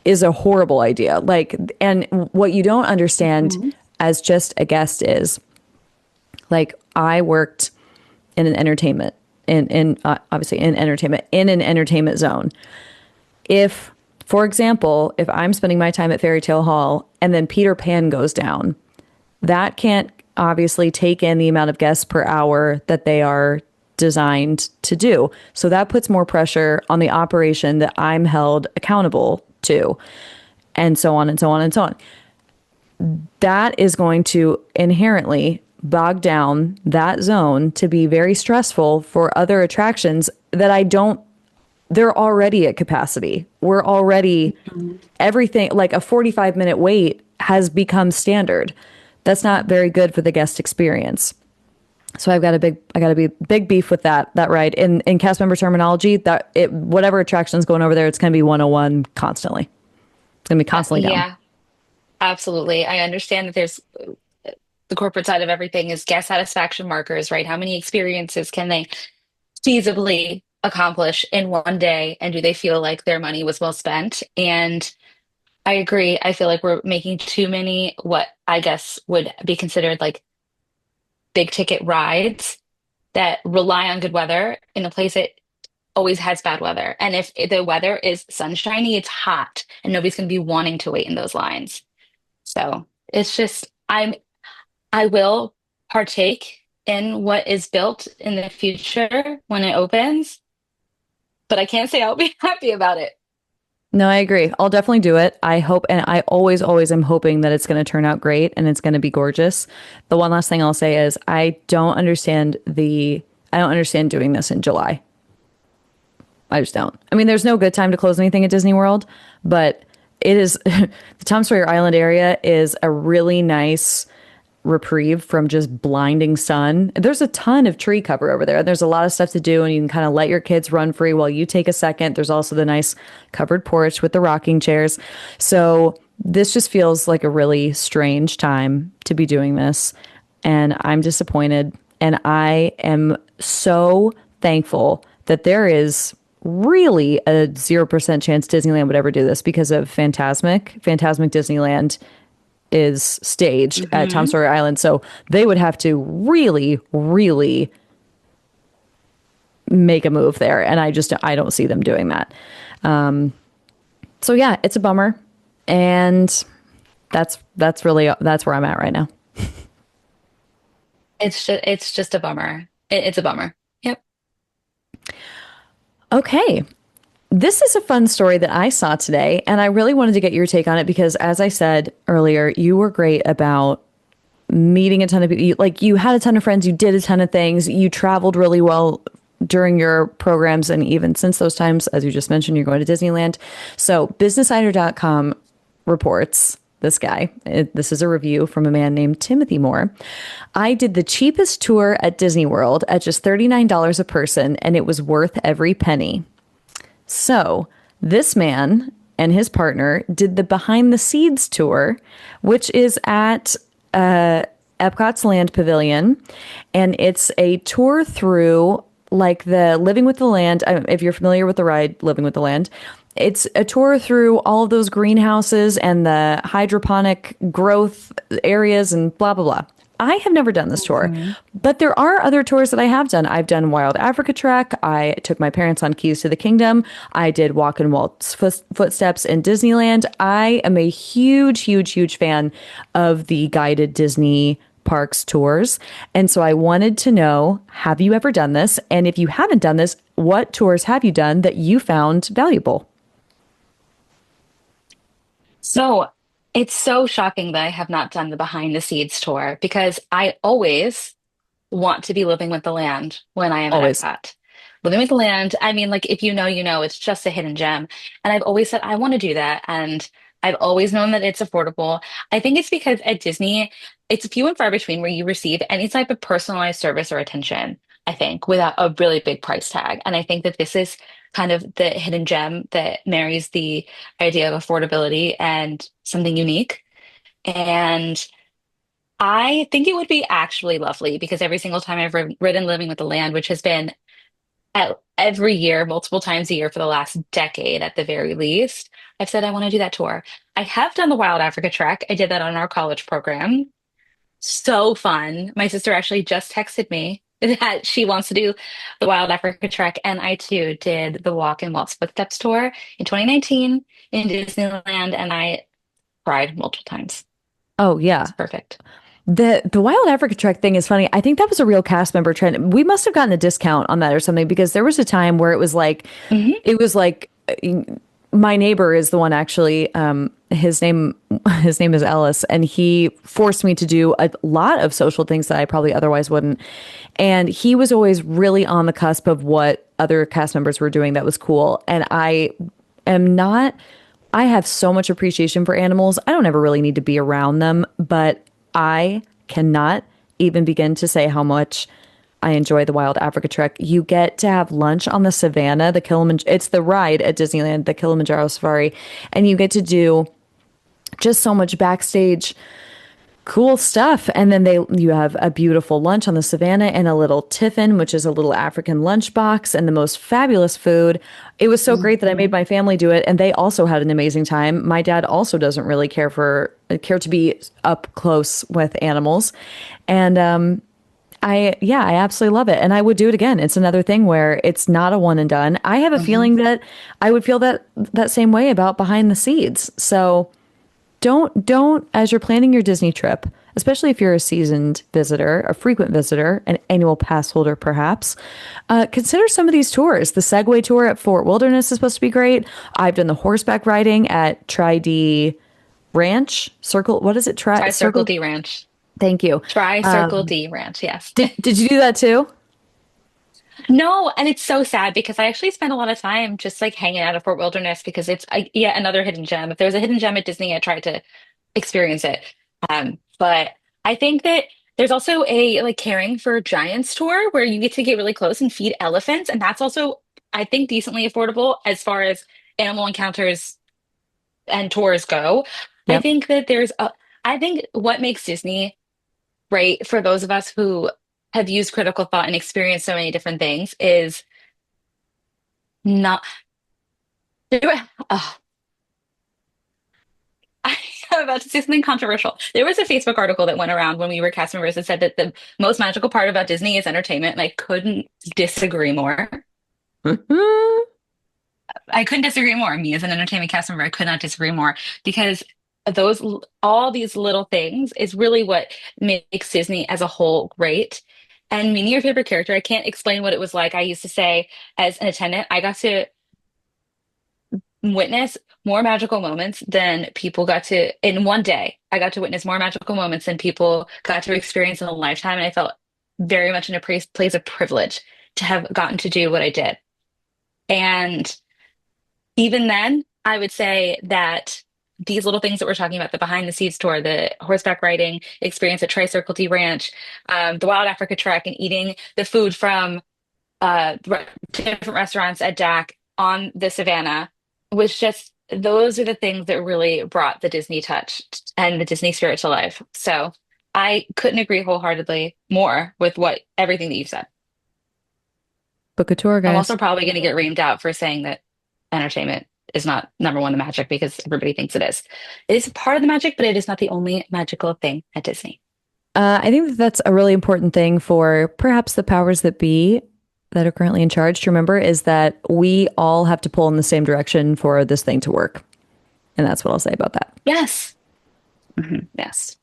[SPEAKER 1] is a horrible idea. Like, and what you don't understand
[SPEAKER 2] Mhm.
[SPEAKER 1] as just a guest is, like, I worked in an entertainment, in obviously in entertainment, in an entertainment zone. If, for example, if I'm spending my time at Fairy Tale Hall and then Peter Pan goes down, that can't obviously take in the amount of guests per hour that they are designed to do. So that puts more pressure on the operation that I'm held accountable to, and so on and so on and so on. That is going to inherently bog down that zone to be very stressful for other attractions that I don't, they're already at capacity. We're already,
[SPEAKER 2] Mhm.
[SPEAKER 1] everything, like a 45-minute wait has become standard. That's not very good for the guest experience. So I got a big beef with that ride. In cast member terminology, that it, whatever attraction's going over there, it's going to be 101 constantly. It's going to be constantly down.
[SPEAKER 2] Yeah, absolutely. I understand that there's the corporate side of everything is guest satisfaction markers, right? How many experiences can they feasibly accomplish in one day? And do they feel like their money was well spent? And I agree. I feel like we're making too many what I guess would be considered like big ticket rides that rely on good weather in a place that always has bad weather. And if the weather is sunshiny, it's hot and nobody's going to be wanting to wait in those lines. So it's just, I will partake in what is built in the future when it opens, but I can't say I'll be happy about it.
[SPEAKER 1] No, I agree. I'll definitely do it. I hope, and I always am hoping that it's going to turn out great and it's going to be gorgeous. The one last thing I'll say is I don't understand doing this in July. I just don't. I mean, there's no good time to close anything at Disney World, but it is the Tom Sawyer Island area is a really nice reprieve from just blinding sun. There's a ton of tree cover over there. There's a lot of stuff to do, and you can kind of let your kids run free while you take a second. There's also the nice covered porch with the rocking chairs. So this just feels like a really strange time to be doing this. And I'm disappointed. And I am so thankful that there is really a 0% chance Disneyland would ever do this because of Fantasmic. Fantasmic Disneyland is staged at Tom
[SPEAKER 2] Hmm.
[SPEAKER 1] Sawyer Island. So they would have to really, really make a move there. And I don't see them doing that. So yeah, it's a bummer. And that's where I'm at right now.
[SPEAKER 2] It's just a bummer. It's a bummer. Yep.
[SPEAKER 1] Okay. This is a fun story that I saw today, and I really wanted to get your take on it because, as I said earlier, you were great about meeting a ton of people. Like, you had a ton of friends, you did a ton of things, you traveled really well during your programs, and even since those times, as you just mentioned, you're going to Disneyland. So, BusinessIder.com reports this guy. This is a review from a man named Timothy Moore. I did the cheapest tour at Disney World at just $39 a person, and it was worth every penny. So, this man and his partner did the Behind the Seeds tour, which is at Epcot's Land Pavilion. And it's a tour through like the Living with the Land. If you're familiar with the ride Living with the Land, it's a tour through all of those greenhouses and the hydroponic growth areas and blah, blah, blah. I have never done this tour,
[SPEAKER 2] Mhm.
[SPEAKER 1] but there are other tours that I have done. I've done Wild Africa Trek. I took my parents on Keys to the Kingdom. I did Walk and Walt's Footsteps in Disneyland. I am a huge, huge, huge fan of the guided Disney parks tours. And so I wanted to know, have you ever done this? And if you haven't done this, what tours have you done that you found valuable?
[SPEAKER 2] So it's so shocking that I have not done the behind the scenes tour because I always want to be living with the land when I am at
[SPEAKER 1] Always.
[SPEAKER 2] Epcot. Living with the land, I mean, like if you know, you know, it's just a hidden gem. And I've always said I want to do that. And I've always known that it's affordable. I think it's because at Disney, it's few and far between where you receive any type of personalized service or attention, I think, without a really big price tag. And I think that this is kind of the hidden gem that marries the idea of affordability and something unique. And I think it would be actually lovely because every single time I've ridden Living with the Land, which has been every year, multiple times a year for the last decade at the very least, I've said I want to do that tour. I have done the Wild Africa Trek. I did that on our college program. So fun. My sister actually just texted me that she wants to do the Wild Africa Trek, and I too did the Walk in Walt's Footsteps tour in 2019 in Disneyland, and I cried multiple times.
[SPEAKER 1] Oh, yeah.
[SPEAKER 2] It's perfect.
[SPEAKER 1] The Wild Africa Trek thing is funny. I think that was a real cast member trend. We must have gotten a discount on that or something because there was a time where
[SPEAKER 2] Hmm.
[SPEAKER 1] it was like my neighbor is the one actually. His name is Ellis, and he forced me to do a lot of social things that I probably otherwise wouldn't. And he was always really on the cusp of what other cast members were doing that was cool. And I am not. I have so much appreciation for animals. I don't ever really need to be around them, but I cannot even begin to say how much I enjoy the Wild Africa Trek. You get to have lunch on the savannah, the Kilimanjaro. It's the ride at Disneyland, the Kilimanjaro Safari, and you get to do just so much backstage cool stuff. And then you have a beautiful lunch on the savannah and a little tiffin, which is a little African lunchbox and the most fabulous food. It was so great that I made
[SPEAKER 2] Hmm.
[SPEAKER 1] my family do it, and they also had an amazing time. My dad also doesn't really care to be up close with animals, and I absolutely love it, and I would do it again. It's another thing where it's not a one and done. I have a
[SPEAKER 2] Hmm.
[SPEAKER 1] feeling that I would feel that same way about Behind the Seeds. So don't as you're planning your Disney trip, especially if you're a seasoned visitor, a frequent visitor, an annual pass holder perhaps, consider some of these tours. The Segway tour at Fort Wilderness is supposed to be great. I've done the horseback riding at Tri-D Ranch Circle. What is it?
[SPEAKER 2] Try Circle
[SPEAKER 1] Circle.
[SPEAKER 2] D Ranch.
[SPEAKER 1] Thank you.
[SPEAKER 2] Try Circle D Ranch. Yes.
[SPEAKER 1] Did you do that too?
[SPEAKER 2] No, and it's so sad because I actually spend a lot of time just like hanging out at Fort Wilderness because yet another hidden gem. If there was a hidden gem at Disney, I tried to experience it. But I think that there's also a like caring for giants tour where you get to get really close and feed elephants, and that's also, I think, decently affordable as far as animal encounters and tours go. I
[SPEAKER 1] Yep.
[SPEAKER 2] think that I think what makes Disney great for those of us who have used critical thought and experienced so many different things is not. Oh, I'm about to say something controversial. There was a Facebook article that went around when we were cast members that said that the most magical part about Disney is entertainment, and I couldn't disagree more. I couldn't disagree more. Me as an entertainment cast member, I could not disagree more because those all these little things is really what makes Disney as a whole great. And meeting your favorite character, I can't explain what it was like. I used to say as an attendant, I got to witness more magical moments than people got to in one day. I got to witness more magical moments than people got to experience in a lifetime. And I felt very much in a place of privilege to have gotten to do what I did. And even then, I would say that these little things that we're talking about, the behind the scenes tour, the horseback riding experience at Tri-Circle T Ranch, the Wild Africa Trek, and eating the food from different restaurants at DAC on the Savannah was just, those are the things that really brought the Disney touch and the Disney spirit to life. So I couldn't agree wholeheartedly more with what everything that you've said.
[SPEAKER 1] Book a tour,
[SPEAKER 2] I'm
[SPEAKER 1] guys.
[SPEAKER 2] also probably going to get reamed out for saying that entertainment is not number one the magic because everybody thinks it is. It is part of the magic, but it is not the only magical thing at Disney.
[SPEAKER 1] I think that that's a really important thing for perhaps the powers that be that are currently in charge to remember is that we all have to pull in the same direction for this thing to work. And that's what I'll say about that.
[SPEAKER 2] Yes. Yes.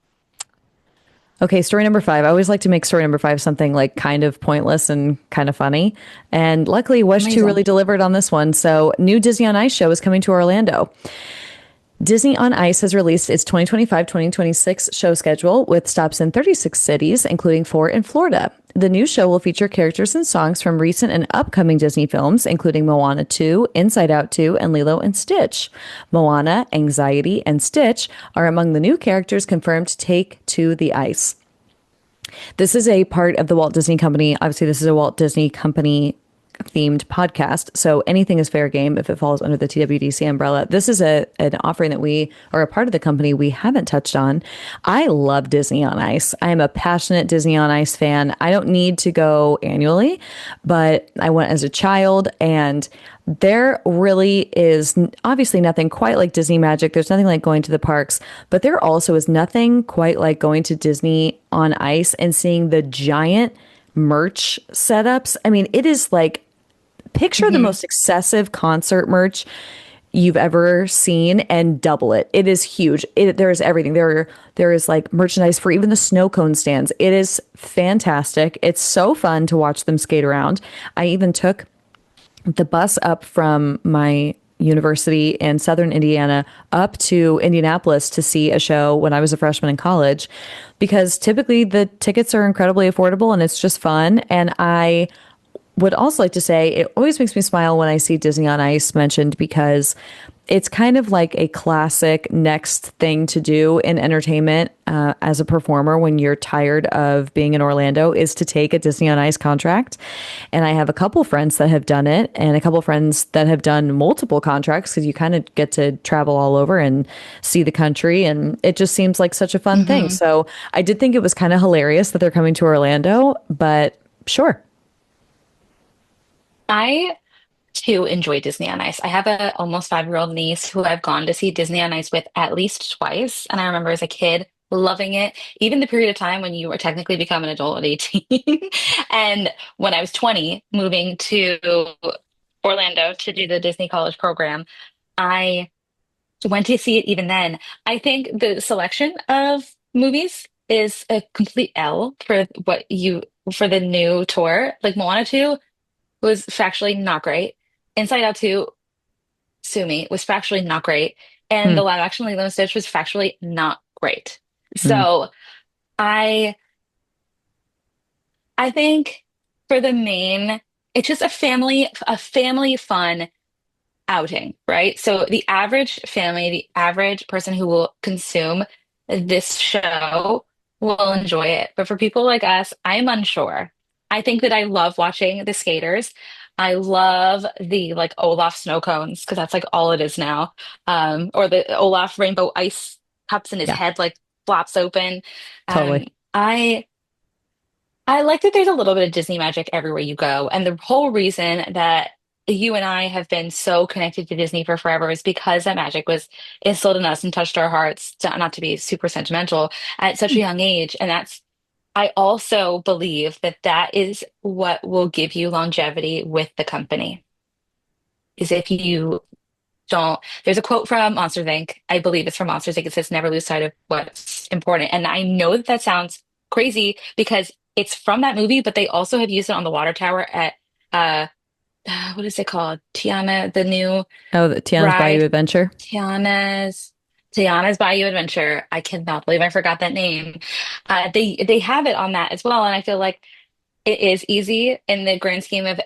[SPEAKER 1] Okay, story number five. I always like to make story number five something like kind of pointless and kind of funny. And luckily, Wish 2 really
[SPEAKER 2] Amazing.
[SPEAKER 1] delivered on this one. So, new Disney on Ice show is coming to Orlando. Disney on Ice has released its 2025-2026 show schedule with stops in 36 cities, including 4 in Florida. The new show will feature characters and songs from recent and upcoming Disney films, including Moana 2, Inside Out 2, and Lilo and Stitch. Moana, Anxiety, and Stitch are among the new characters confirmed to take to the ice. This is a part of the Walt Disney Company. Obviously, this is a Walt Disney Company themed podcast. So anything is fair game if it falls under the TWDC umbrella. This is an offering that we are a part of the company we haven't touched on. I love Disney on Ice. I am a passionate Disney on Ice fan. I don't need to go annually, but I went as a child and there really is obviously nothing quite like Disney Magic. There's nothing like going to the parks, but there also is nothing quite like going to Disney on Ice and seeing the giant merch setups. I mean, it is like picture the
[SPEAKER 2] Hmm.
[SPEAKER 1] most excessive concert merch you've ever seen and double it. It is huge. There is everything. There is like merchandise for even the snow cone stands. It is fantastic. It's so fun to watch them skate around. I even took the bus up from my university in southern Indiana up to Indianapolis to see a show when I was a freshman in college because typically the tickets are incredibly affordable and it's just fun. And I would also like to say it always makes me smile when I see Disney on Ice mentioned because it's kind of like a classic next thing to do in entertainment as a performer when you're tired of being in Orlando is to take a Disney on Ice contract. And I have a couple friends that have done it and a couple friends that have done multiple contracts because you kind of get to travel all over and see the country. And it just seems like such a fun thing.
[SPEAKER 2] Hmm.
[SPEAKER 1] So I did think it was kind of hilarious that they're coming to Orlando, but sure.
[SPEAKER 2] I too enjoy Disney on Ice. I have a almost 5-year-old niece who I've gone to see Disney on Ice with at least twice. And I remember as a kid loving it, even the period of time when you were technically become an adult at 18. And when I was 20, moving to Orlando to do the Disney College program, I went to see it even then. I think the selection of movies is a complete L for for the new tour. Like Moana 2 was factually not great. Inside Out 2, sue me, was factually not great. And
[SPEAKER 1] Hmm.
[SPEAKER 2] the live action Lilo and Stitch was factually not great.
[SPEAKER 1] Hmm.
[SPEAKER 2] So I I think for the main it's just a family fun outing, right? So the average family, the average person who will consume this show will enjoy it. But for people like us, I'm unsure. I think that I love watching the skaters. I love the like Olaf snow cones because that's like all it is now. Or the Olaf rainbow ice cups in his
[SPEAKER 1] Yeah,
[SPEAKER 2] head like flops open. Um,
[SPEAKER 1] totally.
[SPEAKER 2] I I like that there's a little bit of Disney magic everywhere you go. And the whole reason that you and I have been so connected to Disney for forever is because that magic was instilled in us and touched our hearts, not to be super sentimental, at such a young age. And I also believe that that is what will give you longevity with the company, is if you don't. There's a quote from Monsters Inc. I believe it's from Monsters Inc. It says, never lose sight of what's important. And I know that that sounds crazy because it's from that movie, but they also have used it on the water tower at, uh, what is it called? Tiana, the new
[SPEAKER 1] Oh, the Tiana's Bayou
[SPEAKER 2] ride.
[SPEAKER 1] Adventure.
[SPEAKER 2] Tiana's, Tiana's Bayou Adventure. I cannot believe I forgot that name. They have it on that as well. And I feel like it is easy in the grand scheme of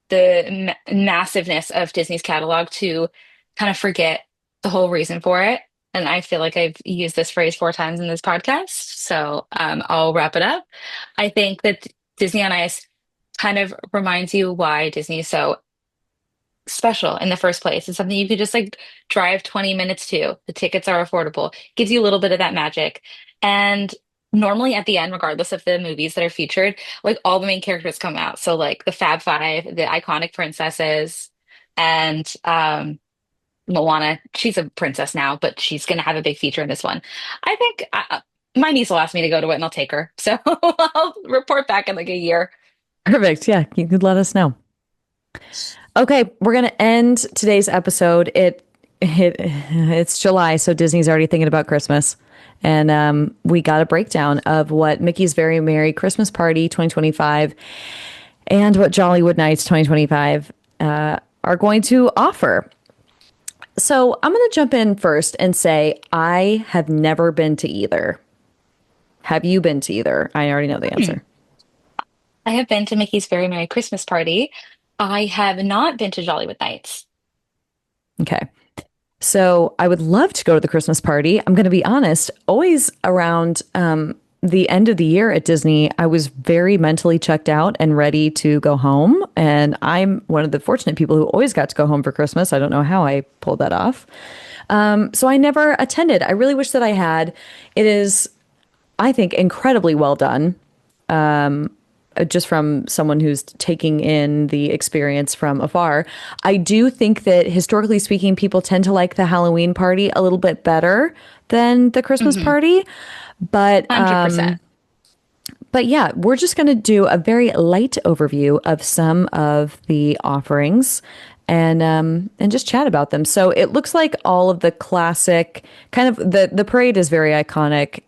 [SPEAKER 2] the massiveness of Disney's catalog to kind of forget the whole reason for it. And I feel like I've used this phrase 4 times in this podcast, so I'll wrap it up. I think that Disney on Ice kind of reminds you why Disney is so special in the first place. It's something you could just like drive 20 minutes to. The tickets are affordable, gives you a little bit of that magic. And normally at the end, regardless of the movies that are featured, like all the main characters come out. So like the Fab Five, the iconic princesses, and Moana, she's a princess now, but she's going to have a big feature in this one. I think my niece will ask me to go to it and I'll take her. So I'll report back in like a year.
[SPEAKER 1] Perfect. Yeah, you could let us know. Okay, we're gonna end today's episode. It's July, so Disney's already thinking about Christmas, and we got a breakdown of what Mickey's Very Merry Christmas Party 2025 and what Jollywood Nights 2025 are going to offer. So I'm going to jump in first and say I have never been to either. Have you been to either? I already know the
[SPEAKER 2] Hmm.
[SPEAKER 1] answer.
[SPEAKER 2] I have been to Mickey's Very Merry Christmas Party. I have not been to Jollywood Nights.
[SPEAKER 1] Okay. So I would love to go to the Christmas party. I'm going to be honest, always around the end of the year at Disney, I was very mentally checked out and ready to go home. And I'm one of the fortunate people who always got to go home for Christmas. I don't know how I pulled that off. So I never attended. I really wish that I had. It is, I think, incredibly well done, just from someone who's taking in the experience from afar. I do think that historically speaking, people tend to like the Halloween party a little bit better than the Christmas
[SPEAKER 2] Hmm.
[SPEAKER 1] party. But
[SPEAKER 2] 100%.
[SPEAKER 1] but yeah, we're just going to do a very light overview of some of the offerings and just chat about them. So it looks like all of the classic kind of the parade is very iconic.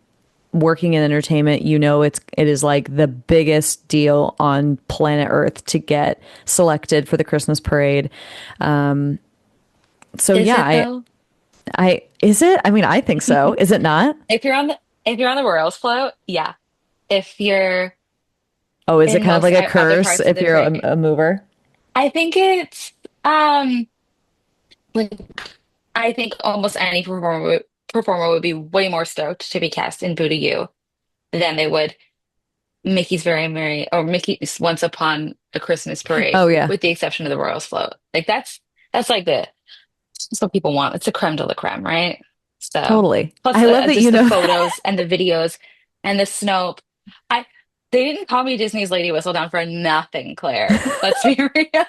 [SPEAKER 1] Working in entertainment, you know it is like the biggest deal on planet Earth to get selected for the Christmas parade. So
[SPEAKER 2] Is
[SPEAKER 1] yeah,
[SPEAKER 2] it though?
[SPEAKER 1] I is it? I mean, I think so. Is it not?
[SPEAKER 2] If you're on the Royals float, yeah. If you're
[SPEAKER 1] Oh, is it
[SPEAKER 2] in
[SPEAKER 1] kind of
[SPEAKER 2] most
[SPEAKER 1] like a
[SPEAKER 2] other
[SPEAKER 1] curse
[SPEAKER 2] parts of
[SPEAKER 1] if
[SPEAKER 2] the
[SPEAKER 1] you're
[SPEAKER 2] parade,
[SPEAKER 1] a mover?
[SPEAKER 2] I think it's like I think almost any performer would be way more stoked to be cast in Boo to You than they would Mickey's Very Merry or Mickey's Once Upon a Christmas Parade,
[SPEAKER 1] Oh yeah,
[SPEAKER 2] with the exception of the Royals float. Like that's like that's what people want. It's a creme de la creme, right? So
[SPEAKER 1] totally.
[SPEAKER 2] plus
[SPEAKER 1] I love that you
[SPEAKER 2] just the
[SPEAKER 1] know.
[SPEAKER 2] photos and the videos and the snow. I They didn't call me Disney's Lady Whistledown for nothing, Claire. Let's be real.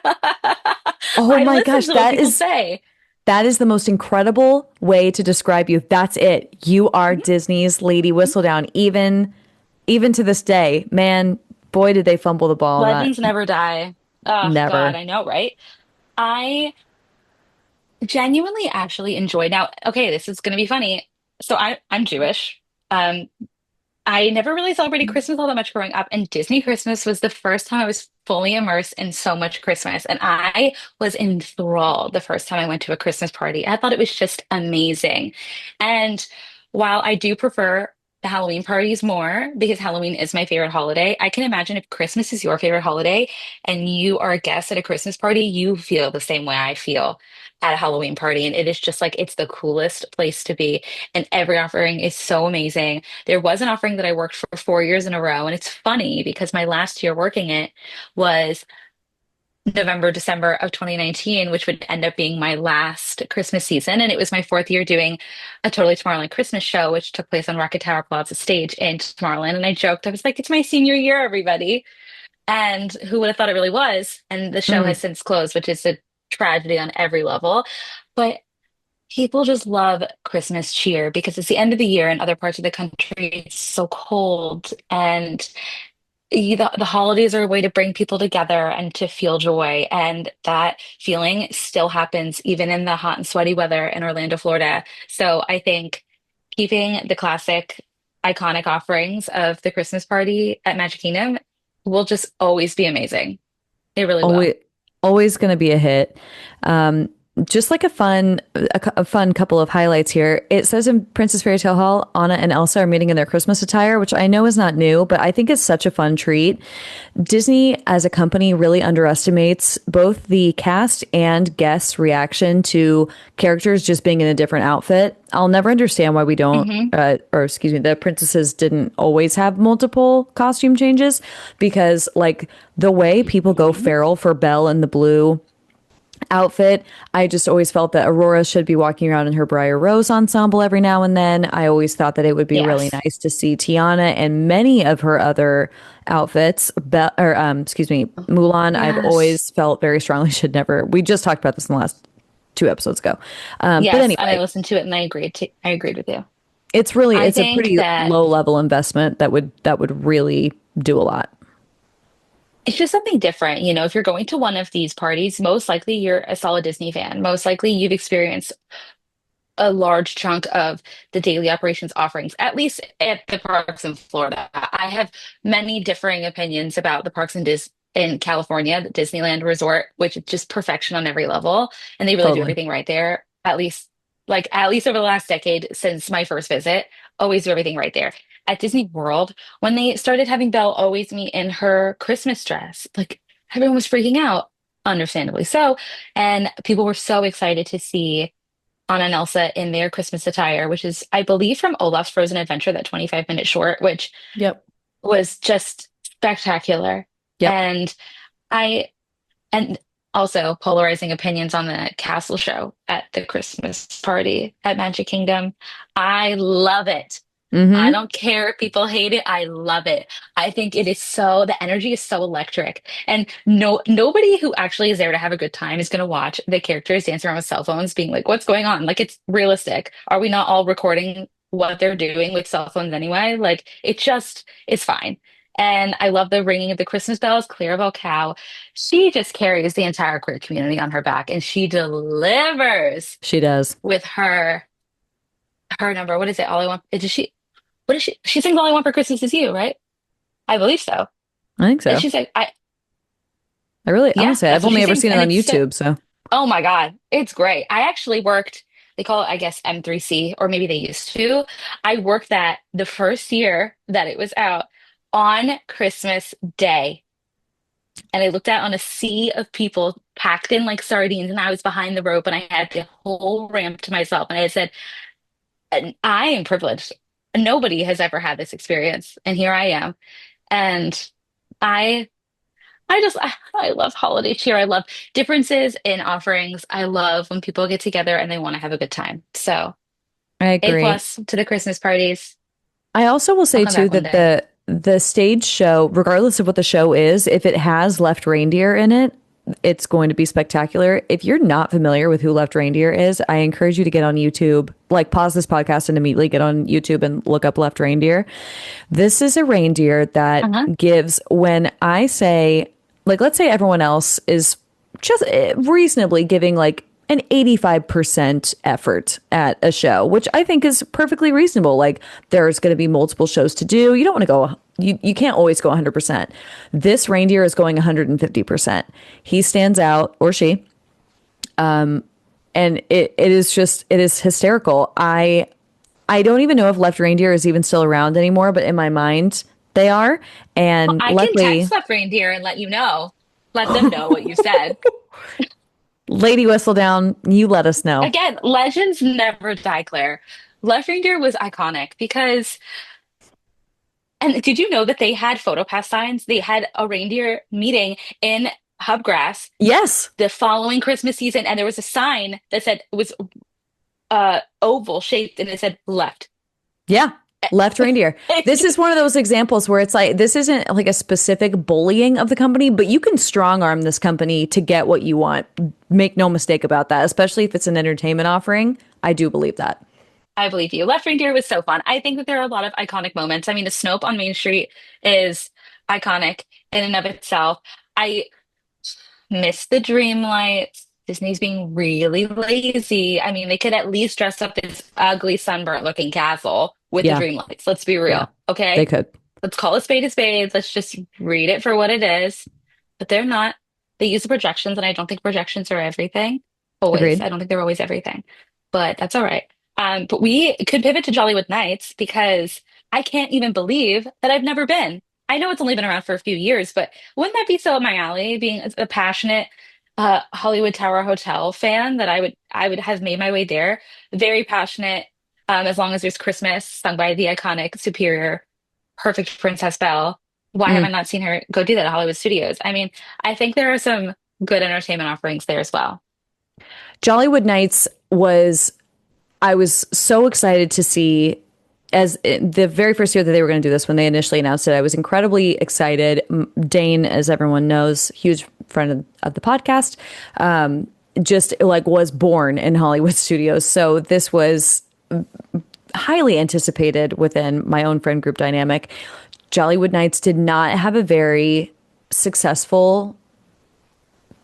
[SPEAKER 1] Oh
[SPEAKER 2] I
[SPEAKER 1] my
[SPEAKER 2] listen
[SPEAKER 1] gosh,
[SPEAKER 2] to what people say.
[SPEAKER 1] that is the most incredible way to describe you. That's it. You are Disney's Lady Whistledown. Even to this day, man, boy, did they fumble the ball. Not
[SPEAKER 2] Legends never die. Oh God,
[SPEAKER 1] never.
[SPEAKER 2] I know, right? I genuinely actually enjoy now. Okay, this is gonna be funny. So I'm Jewish. Um, I never really celebrated Christmas all that much growing up, and Disney Christmas was the first time I was fully immersed in so much Christmas, and I was enthralled the first time I went to a Christmas party. I thought it was just amazing. And while I do prefer the Halloween parties more because Halloween is my favorite holiday. I can imagine if Christmas is your favorite holiday and you are a guest at a Christmas party, you feel the same way I feel at a Halloween party. And it is just like it's the coolest place to be. And every offering is so amazing. There was an offering that I worked for 4 years in a row. And it's funny because my last year working it was November, December of 2019, which would end up being my last Christmas season. And it was my fourth year doing a Totally Tomorrowland Christmas show, which took place on Rocket Tower Plaza stage in Tomorrowland. And I joked, I was like, it's my senior year, everybody. And who would have thought it really was? And the show has
[SPEAKER 1] Mm.
[SPEAKER 2] since closed, which is a tragedy on every level. But people just love Christmas cheer because it's the end of the year in other parts of the country. It's so cold. And the holidays are a way to bring people together and to feel joy. And that feeling still happens even in the hot and sweaty weather in Orlando, Florida. So I think keeping the classic, iconic offerings of the Christmas party at Magic Kingdom will just always be amazing. It really will.
[SPEAKER 1] Always, always going to be a hit. Um, just like a fun couple of highlights here. It says in Princess Fairy Tale Hall, Anna and Elsa are meeting in their Christmas attire, which I know is not new, but I think is such a fun treat. Disney as a company really underestimates both the cast and guests' reaction to characters just being in a different outfit. I'll never understand why we don't,
[SPEAKER 2] Hmm.
[SPEAKER 1] or excuse me, the princesses didn't always have multiple costume changes because, like, the way people go feral for Belle in the blue outfit, I just always felt that Aurora should be walking around in her Briar Rose ensemble every now and then. I always thought that it would be really
[SPEAKER 2] Yes.
[SPEAKER 1] nice to see Tiana and many of her other outfits. Excuse me, Mulan. I've
[SPEAKER 2] Yes.
[SPEAKER 1] always felt very strongly should never. We just talked about this in the last two episodes ago. But
[SPEAKER 2] Yes. And I
[SPEAKER 1] anyway,
[SPEAKER 2] listened to it and I agreed with you. I
[SPEAKER 1] it's a
[SPEAKER 2] think
[SPEAKER 1] pretty
[SPEAKER 2] that
[SPEAKER 1] low level investment that would really do a lot.
[SPEAKER 2] it's just something different. You know, if you're going to one of these parties, most likely you're a solid Disney fan. Most likely you've experienced a large chunk of the daily operations offerings, at least at the parks in Florida. I have many differing opinions about the parks in California, the Disneyland Resort, which is just perfection on every level, and they really do
[SPEAKER 1] Totally.
[SPEAKER 2] everything right there. At least over the last decade since my first visit, always do everything right there. At Disney World, when they started having Belle always meet in her Christmas dress, like everyone was freaking out, understandably so, and people were so excited to see Anna and Elsa in their Christmas attire, which is, I believe, from Olaf's Frozen Adventure, that 25-minute short, which
[SPEAKER 1] Yep.
[SPEAKER 2] was just spectacular.
[SPEAKER 1] Yep.
[SPEAKER 2] And I, and also polarizing opinions on the castle show at the Christmas party at Magic Kingdom. I love it. I
[SPEAKER 1] Mm-hmm.
[SPEAKER 2] don't care if people hate it. I love it. I think the energy is so electric. And nobody who actually is there to have a good time is going to watch the characters dance around with cell phones being like, what's going on? Like, it's realistic. Are we not all recording what they're doing with cell phones anyway? Like, it's fine. And I love the ringing of the Christmas bells. Clarabelle Cow, she just carries the entire queer community on her back and she delivers
[SPEAKER 1] She does.
[SPEAKER 2] with her number. What is it? All I want. Does she? What is she? She sings "All I Want for Christmas Is You," right? I believe so.
[SPEAKER 1] I think
[SPEAKER 2] And
[SPEAKER 1] so.
[SPEAKER 2] she's like,
[SPEAKER 1] I
[SPEAKER 2] yeah,
[SPEAKER 1] want to say
[SPEAKER 2] that's
[SPEAKER 1] I've
[SPEAKER 2] what she
[SPEAKER 1] only ever
[SPEAKER 2] sings,
[SPEAKER 1] seen it
[SPEAKER 2] and
[SPEAKER 1] on
[SPEAKER 2] it's so,
[SPEAKER 1] YouTube. So
[SPEAKER 2] oh my God, it's great. I actually worked. They call it, I guess, M3C, or maybe they used to. I worked that the first year that it was out on Christmas Day, and I looked out on a sea of people packed in like sardines, and I was behind the rope, and I had the whole ramp to myself, and I said, I am privileged. Nobody has ever had this experience, and here I am. And I I love holiday cheer. I love differences in offerings. I love when people get together and they want to have a good time. So
[SPEAKER 1] I
[SPEAKER 2] A
[SPEAKER 1] agree.
[SPEAKER 2] plus to the Christmas parties.
[SPEAKER 1] I also will
[SPEAKER 2] I'll
[SPEAKER 1] say
[SPEAKER 2] come
[SPEAKER 1] too
[SPEAKER 2] back one
[SPEAKER 1] that
[SPEAKER 2] day.
[SPEAKER 1] the stage show, regardless of what the show is, if it has left reindeer in it, it's going to be spectacular. If you're not familiar with who Left Reindeer is, I encourage you to get on YouTube, like pause this podcast and immediately get on YouTube and look up Left Reindeer. This is a reindeer that
[SPEAKER 2] Uh-huh.
[SPEAKER 1] gives, when I say, like, let's say everyone else is just reasonably giving like an 85% effort at a show, which I think is perfectly reasonable. Like, there's going to be multiple shows to do. You don't want to go, you can't always go 100%. This reindeer is going 150%. He stands out, or she, and it is hysterical. I don't even know if left reindeer is even still around anymore, but in my mind, they are.
[SPEAKER 2] Well,
[SPEAKER 1] And
[SPEAKER 2] I can text
[SPEAKER 1] luckily,
[SPEAKER 2] Left Reindeer and let you know. Let them know what you said.
[SPEAKER 1] Lady Whistledown, you let us know.
[SPEAKER 2] Again, legends never die, Claire. Left Reindeer was iconic because, and did you know that they had PhotoPass signs? They had a reindeer meeting in Hubgrass
[SPEAKER 1] Yes.
[SPEAKER 2] the following Christmas season, and there was a sign that said it was oval shaped and it said left.
[SPEAKER 1] Yeah. Left reindeer. This is one of those examples where it's like, this isn't like a specific bullying of the company, but you can strong arm this company to get what you want. Make no mistake about that, especially if it's an entertainment offering. I do believe that.
[SPEAKER 2] I believe you. Left Reindeer was so fun. I think that there are a lot of iconic moments. I mean, the Snope on Main Street is iconic in and of itself. I miss the dream lights. Disney's being really lazy. I mean, they could at least dress up this ugly sunburnt looking castle with the
[SPEAKER 1] Yeah.
[SPEAKER 2] dream lights. Let's be
[SPEAKER 1] Yeah.
[SPEAKER 2] real,
[SPEAKER 1] They
[SPEAKER 2] okay?
[SPEAKER 1] could.
[SPEAKER 2] Let's call a spade a spade. Let's just read it for what it is. But they're not. They use the projections, and I don't think projections are everything. Always.
[SPEAKER 1] Agreed.
[SPEAKER 2] I don't think they're always everything. But that's all right. But we could pivot to Jollywood Nights because I can't even believe that I've never been. I know it's only been around for a few years, but wouldn't that be so up my alley, being a passionate Hollywood Tower Hotel fan that I would have made my way there. Very passionate, as long as there's Christmas sung by the iconic, superior, perfect Princess Belle. Why have I
[SPEAKER 1] Mm.
[SPEAKER 2] not seen her go do that at Hollywood Studios? I mean, I think there are some good entertainment offerings there as well.
[SPEAKER 1] Jollywood Nights was, I was so excited to see as the very first year that they were going to do this when they initially announced it. I was incredibly excited. Dane, as everyone knows, huge friend of the podcast, just like was born in Hollywood studios. So this was highly anticipated within my own friend group dynamic. Jollywood Nights did not have a very successful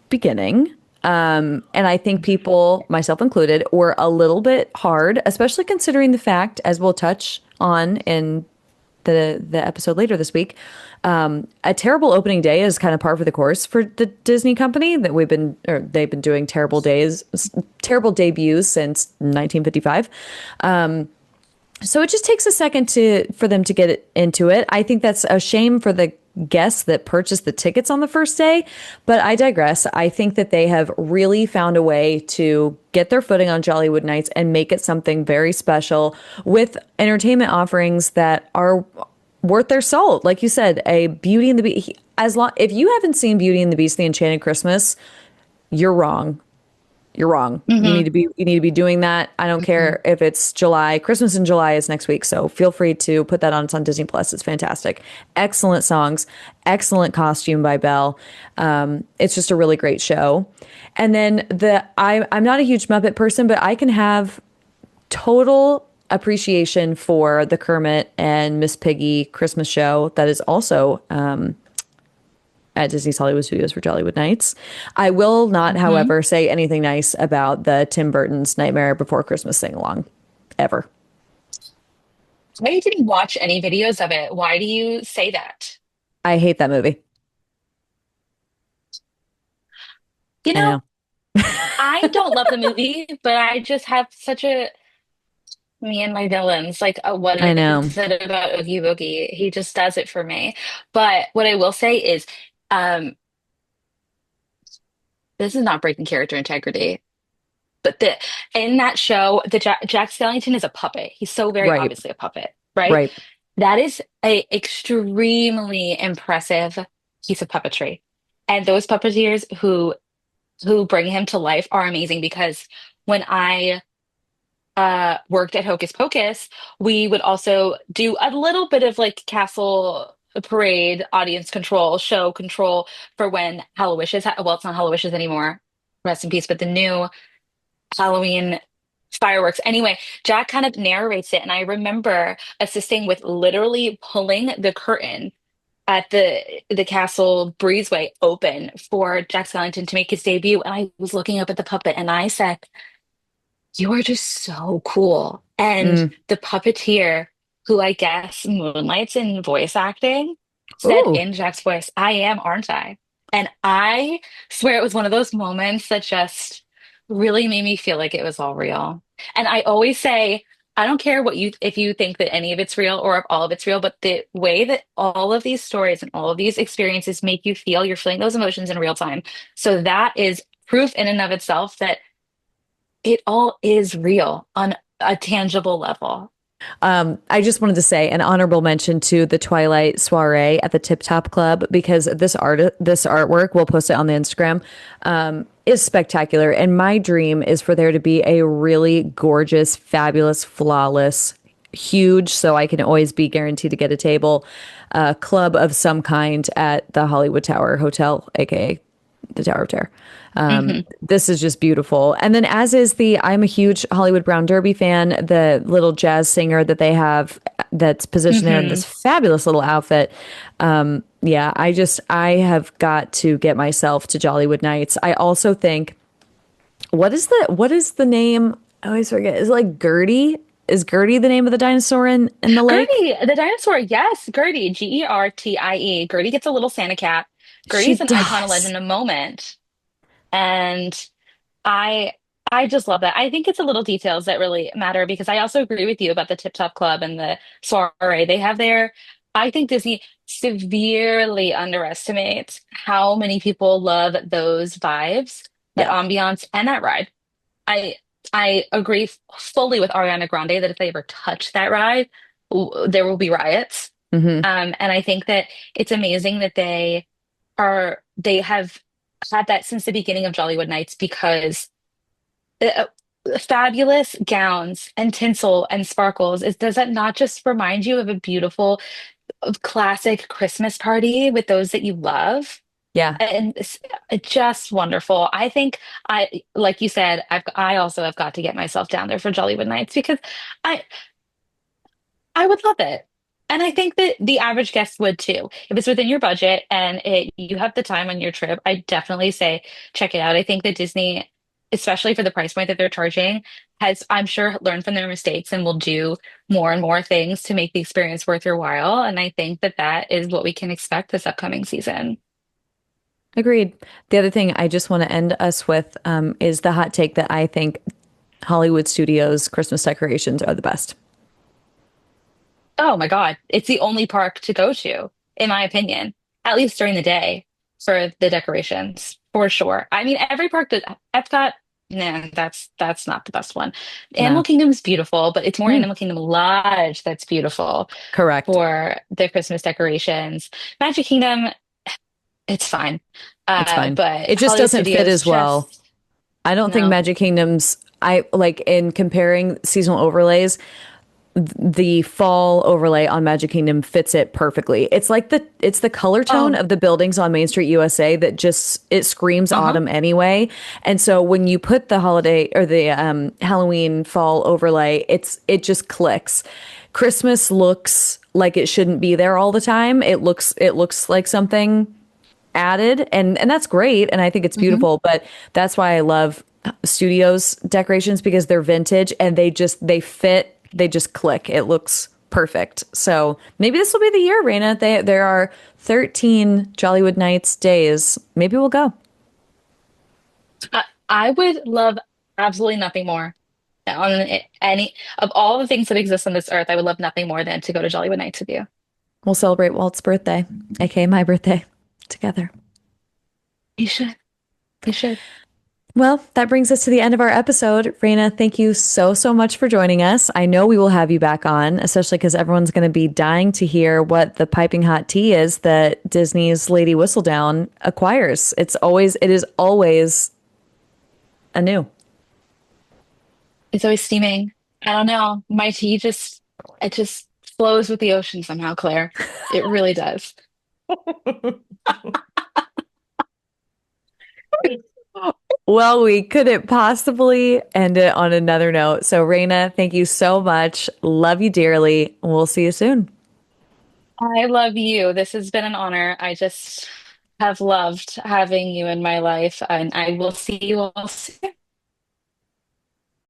[SPEAKER 1] beginning. And I think people, myself included, were a little bit hard, especially considering the fact, as we'll touch on in the episode later this week, a terrible opening day is kind of par for the course for the Disney company that they've been doing terrible debuts since 1955. So it just takes a second for them to get into it. I think that's a shame for the guests that purchased the tickets on the first day, but I digress. I think that they have really found a way to get their footing on Jollywood Nights and make it something very special with entertainment offerings that are worth their salt. Like you said, a Beauty and the Beast. If you haven't seen Beauty and the Beast: The Enchanted Christmas, you're wrong. You're wrong.
[SPEAKER 2] Hmm.
[SPEAKER 1] You need to be doing that. I don't care if it's July. Christmas in July is next week, so feel free to put that on. It's on Disney Plus. It's fantastic. Excellent songs, excellent costume by Belle. It's just a really great show. And then I'm not a huge Muppet person, but I can have total appreciation for the Kermit and Miss Piggy Christmas show that is also at Disney's Hollywood Studios for Jollywood Nights. I will not,
[SPEAKER 2] Hmm.
[SPEAKER 1] however, say anything nice about the Tim Burton's Nightmare Before Christmas sing along, ever.
[SPEAKER 2] I didn't watch any videos of it. Why do you say that?
[SPEAKER 1] I hate that movie.
[SPEAKER 2] You
[SPEAKER 1] I
[SPEAKER 2] know,
[SPEAKER 1] know.
[SPEAKER 2] I don't love the movie, but I just have such a me and my villains. Like, what
[SPEAKER 1] I know.
[SPEAKER 2] is it about Oogie Boogie? He just does it for me. But what I will say is, um, this is not breaking character integrity. But in that show, the Jack Skellington is a puppet. He's so very
[SPEAKER 1] Right.
[SPEAKER 2] obviously a puppet, right?
[SPEAKER 1] Right.
[SPEAKER 2] That is a extremely impressive piece of puppetry. And those puppeteers who bring him to life are amazing because when I worked at Hocus Pocus, we would also do a little bit of like castle parade, audience control, show control for when Hallowishes, well, it's not Hallowishes anymore, rest in peace, but the new Halloween fireworks. Anyway, Jack kind of narrates it, and I remember assisting with literally pulling the curtain at the castle breezeway open for Jack Skellington to make his debut, and I was looking up at the puppet, and I said, "You are just so cool." And
[SPEAKER 1] Mm.
[SPEAKER 2] the puppeteer, who I guess moonlights in voice acting, said
[SPEAKER 1] Ooh.
[SPEAKER 2] in Jack's voice, "I am, aren't I?" And I swear it was one of those moments that just really made me feel like it was all real. And I always say, I don't care what you if you think that any of it's real or if all of it's real, but the way that all of these stories and all of these experiences make you feel, you're feeling those emotions in real time. So that is proof in and of itself that it all is real on a tangible level.
[SPEAKER 1] I just wanted to say an honorable mention to the Twilight soiree at the Tip Top Club because this artwork, we'll post it on the Instagram, is spectacular. And my dream is for there to be a really gorgeous, fabulous, flawless, huge, so I can always be guaranteed to get a table, club of some kind at the Hollywood Tower Hotel, aka the Tower of Terror.
[SPEAKER 2] Hmm.
[SPEAKER 1] This is just beautiful. And then, as is I'm a huge Hollywood Brown Derby fan. The little jazz singer that they have that's positioned there in this
[SPEAKER 2] Hmm.
[SPEAKER 1] fabulous little outfit. Yeah, I have got to get myself to Jollywood Nights. I also think, what is the name? I always forget. Is it like Gertie? Is Gertie the name of the dinosaur in the lake?
[SPEAKER 2] Gertie, the dinosaur, yes, Gertie, Gertie. Gertie gets a little Santa cap.
[SPEAKER 1] She
[SPEAKER 2] Gertie's an icon, a
[SPEAKER 1] does.
[SPEAKER 2] legend, a moment. And I I just love that. I think it's the little details that really matter because I also agree with you about the Tip Top Club and the soiree. They have their, I think Disney severely underestimates how many people love those vibes, that
[SPEAKER 1] Yeah.
[SPEAKER 2] ambiance, and that ride. I I agree fully with Ariana Grande that if they ever touch that ride, there will be riots.
[SPEAKER 1] Hmm.
[SPEAKER 2] And I think that it's amazing that they have had that since the beginning of Jollywood Nights because uh, fabulous gowns and tinsel and sparkles does that not just remind you of a beautiful classic Christmas party with those that you love?
[SPEAKER 1] Yeah.
[SPEAKER 2] And it's just wonderful. I think like you said, I also have got to get myself down there for Jollywood Nights because I I would love it. And I think that the average guest would too. If it's within your budget and you have the time on your trip, I definitely say check it out. I think that Disney, especially for the price point that they're charging, has, I'm sure, learned from their mistakes and will do more and more things to make the experience worth your while. And I think that that is what we can expect this upcoming season.
[SPEAKER 1] Agreed. The other thing I just want to end us with is the hot take that I think Hollywood Studios Christmas decorations are the best.
[SPEAKER 2] Oh my God. It's the only park to go to, in my opinion, at least during the day for the decorations, for sure. I mean, every park that Epcot, nah, that's not the best one. Animal
[SPEAKER 1] No.
[SPEAKER 2] Kingdom is beautiful, but it's more
[SPEAKER 1] Mm,
[SPEAKER 2] Animal Kingdom Lodge that's beautiful
[SPEAKER 1] correct.
[SPEAKER 2] for the Christmas decorations. Magic Kingdom, it's fine.
[SPEAKER 1] It's fine.
[SPEAKER 2] But
[SPEAKER 1] It just
[SPEAKER 2] Hollywood
[SPEAKER 1] doesn't fit
[SPEAKER 2] Studios
[SPEAKER 1] as well.
[SPEAKER 2] just
[SPEAKER 1] I don't think
[SPEAKER 2] no.
[SPEAKER 1] Magic Kingdom's, I like in comparing seasonal overlays, the fall overlay on Magic Kingdom fits it perfectly. It's the color tone
[SPEAKER 2] Oh,
[SPEAKER 1] of the buildings on Main Street USA that just it screams
[SPEAKER 2] uh-huh.
[SPEAKER 1] autumn anyway. And so when you put the holiday or the Halloween fall overlay, it just clicks. Christmas looks like it shouldn't be there all the time. It looks like something added and that's great and I think it's
[SPEAKER 2] Hmm.
[SPEAKER 1] beautiful, but that's why I love studios decorations because they're vintage and they fit, they just click. It looks perfect. So maybe this will be the year, Raina. There are 13 Jollywood Nights days. Maybe we'll go.
[SPEAKER 2] I would love absolutely nothing more on any of all the things that exist on this earth. I would love nothing more than to go to Jollywood Nights with you.
[SPEAKER 1] We'll celebrate Walt's birthday, aka my birthday, together.
[SPEAKER 2] You should. You should.
[SPEAKER 1] Well, that brings us to the end of our episode. Raina, thank you so, so much for joining us. I know we will have you back on, especially because everyone's going to be dying to hear what the piping hot tea is that Disney's Lady Whistledown acquires. It is always anew.
[SPEAKER 2] It's always steaming. I don't know. My tea just it just flows with the ocean somehow, Claire. It really does.
[SPEAKER 1] Well, we couldn't possibly end it on another note. So, Raina, thank you so much. Love you dearly. We'll see you soon.
[SPEAKER 2] I love you. This has been an honor. I just have loved having you in my life, and I will see you all soon.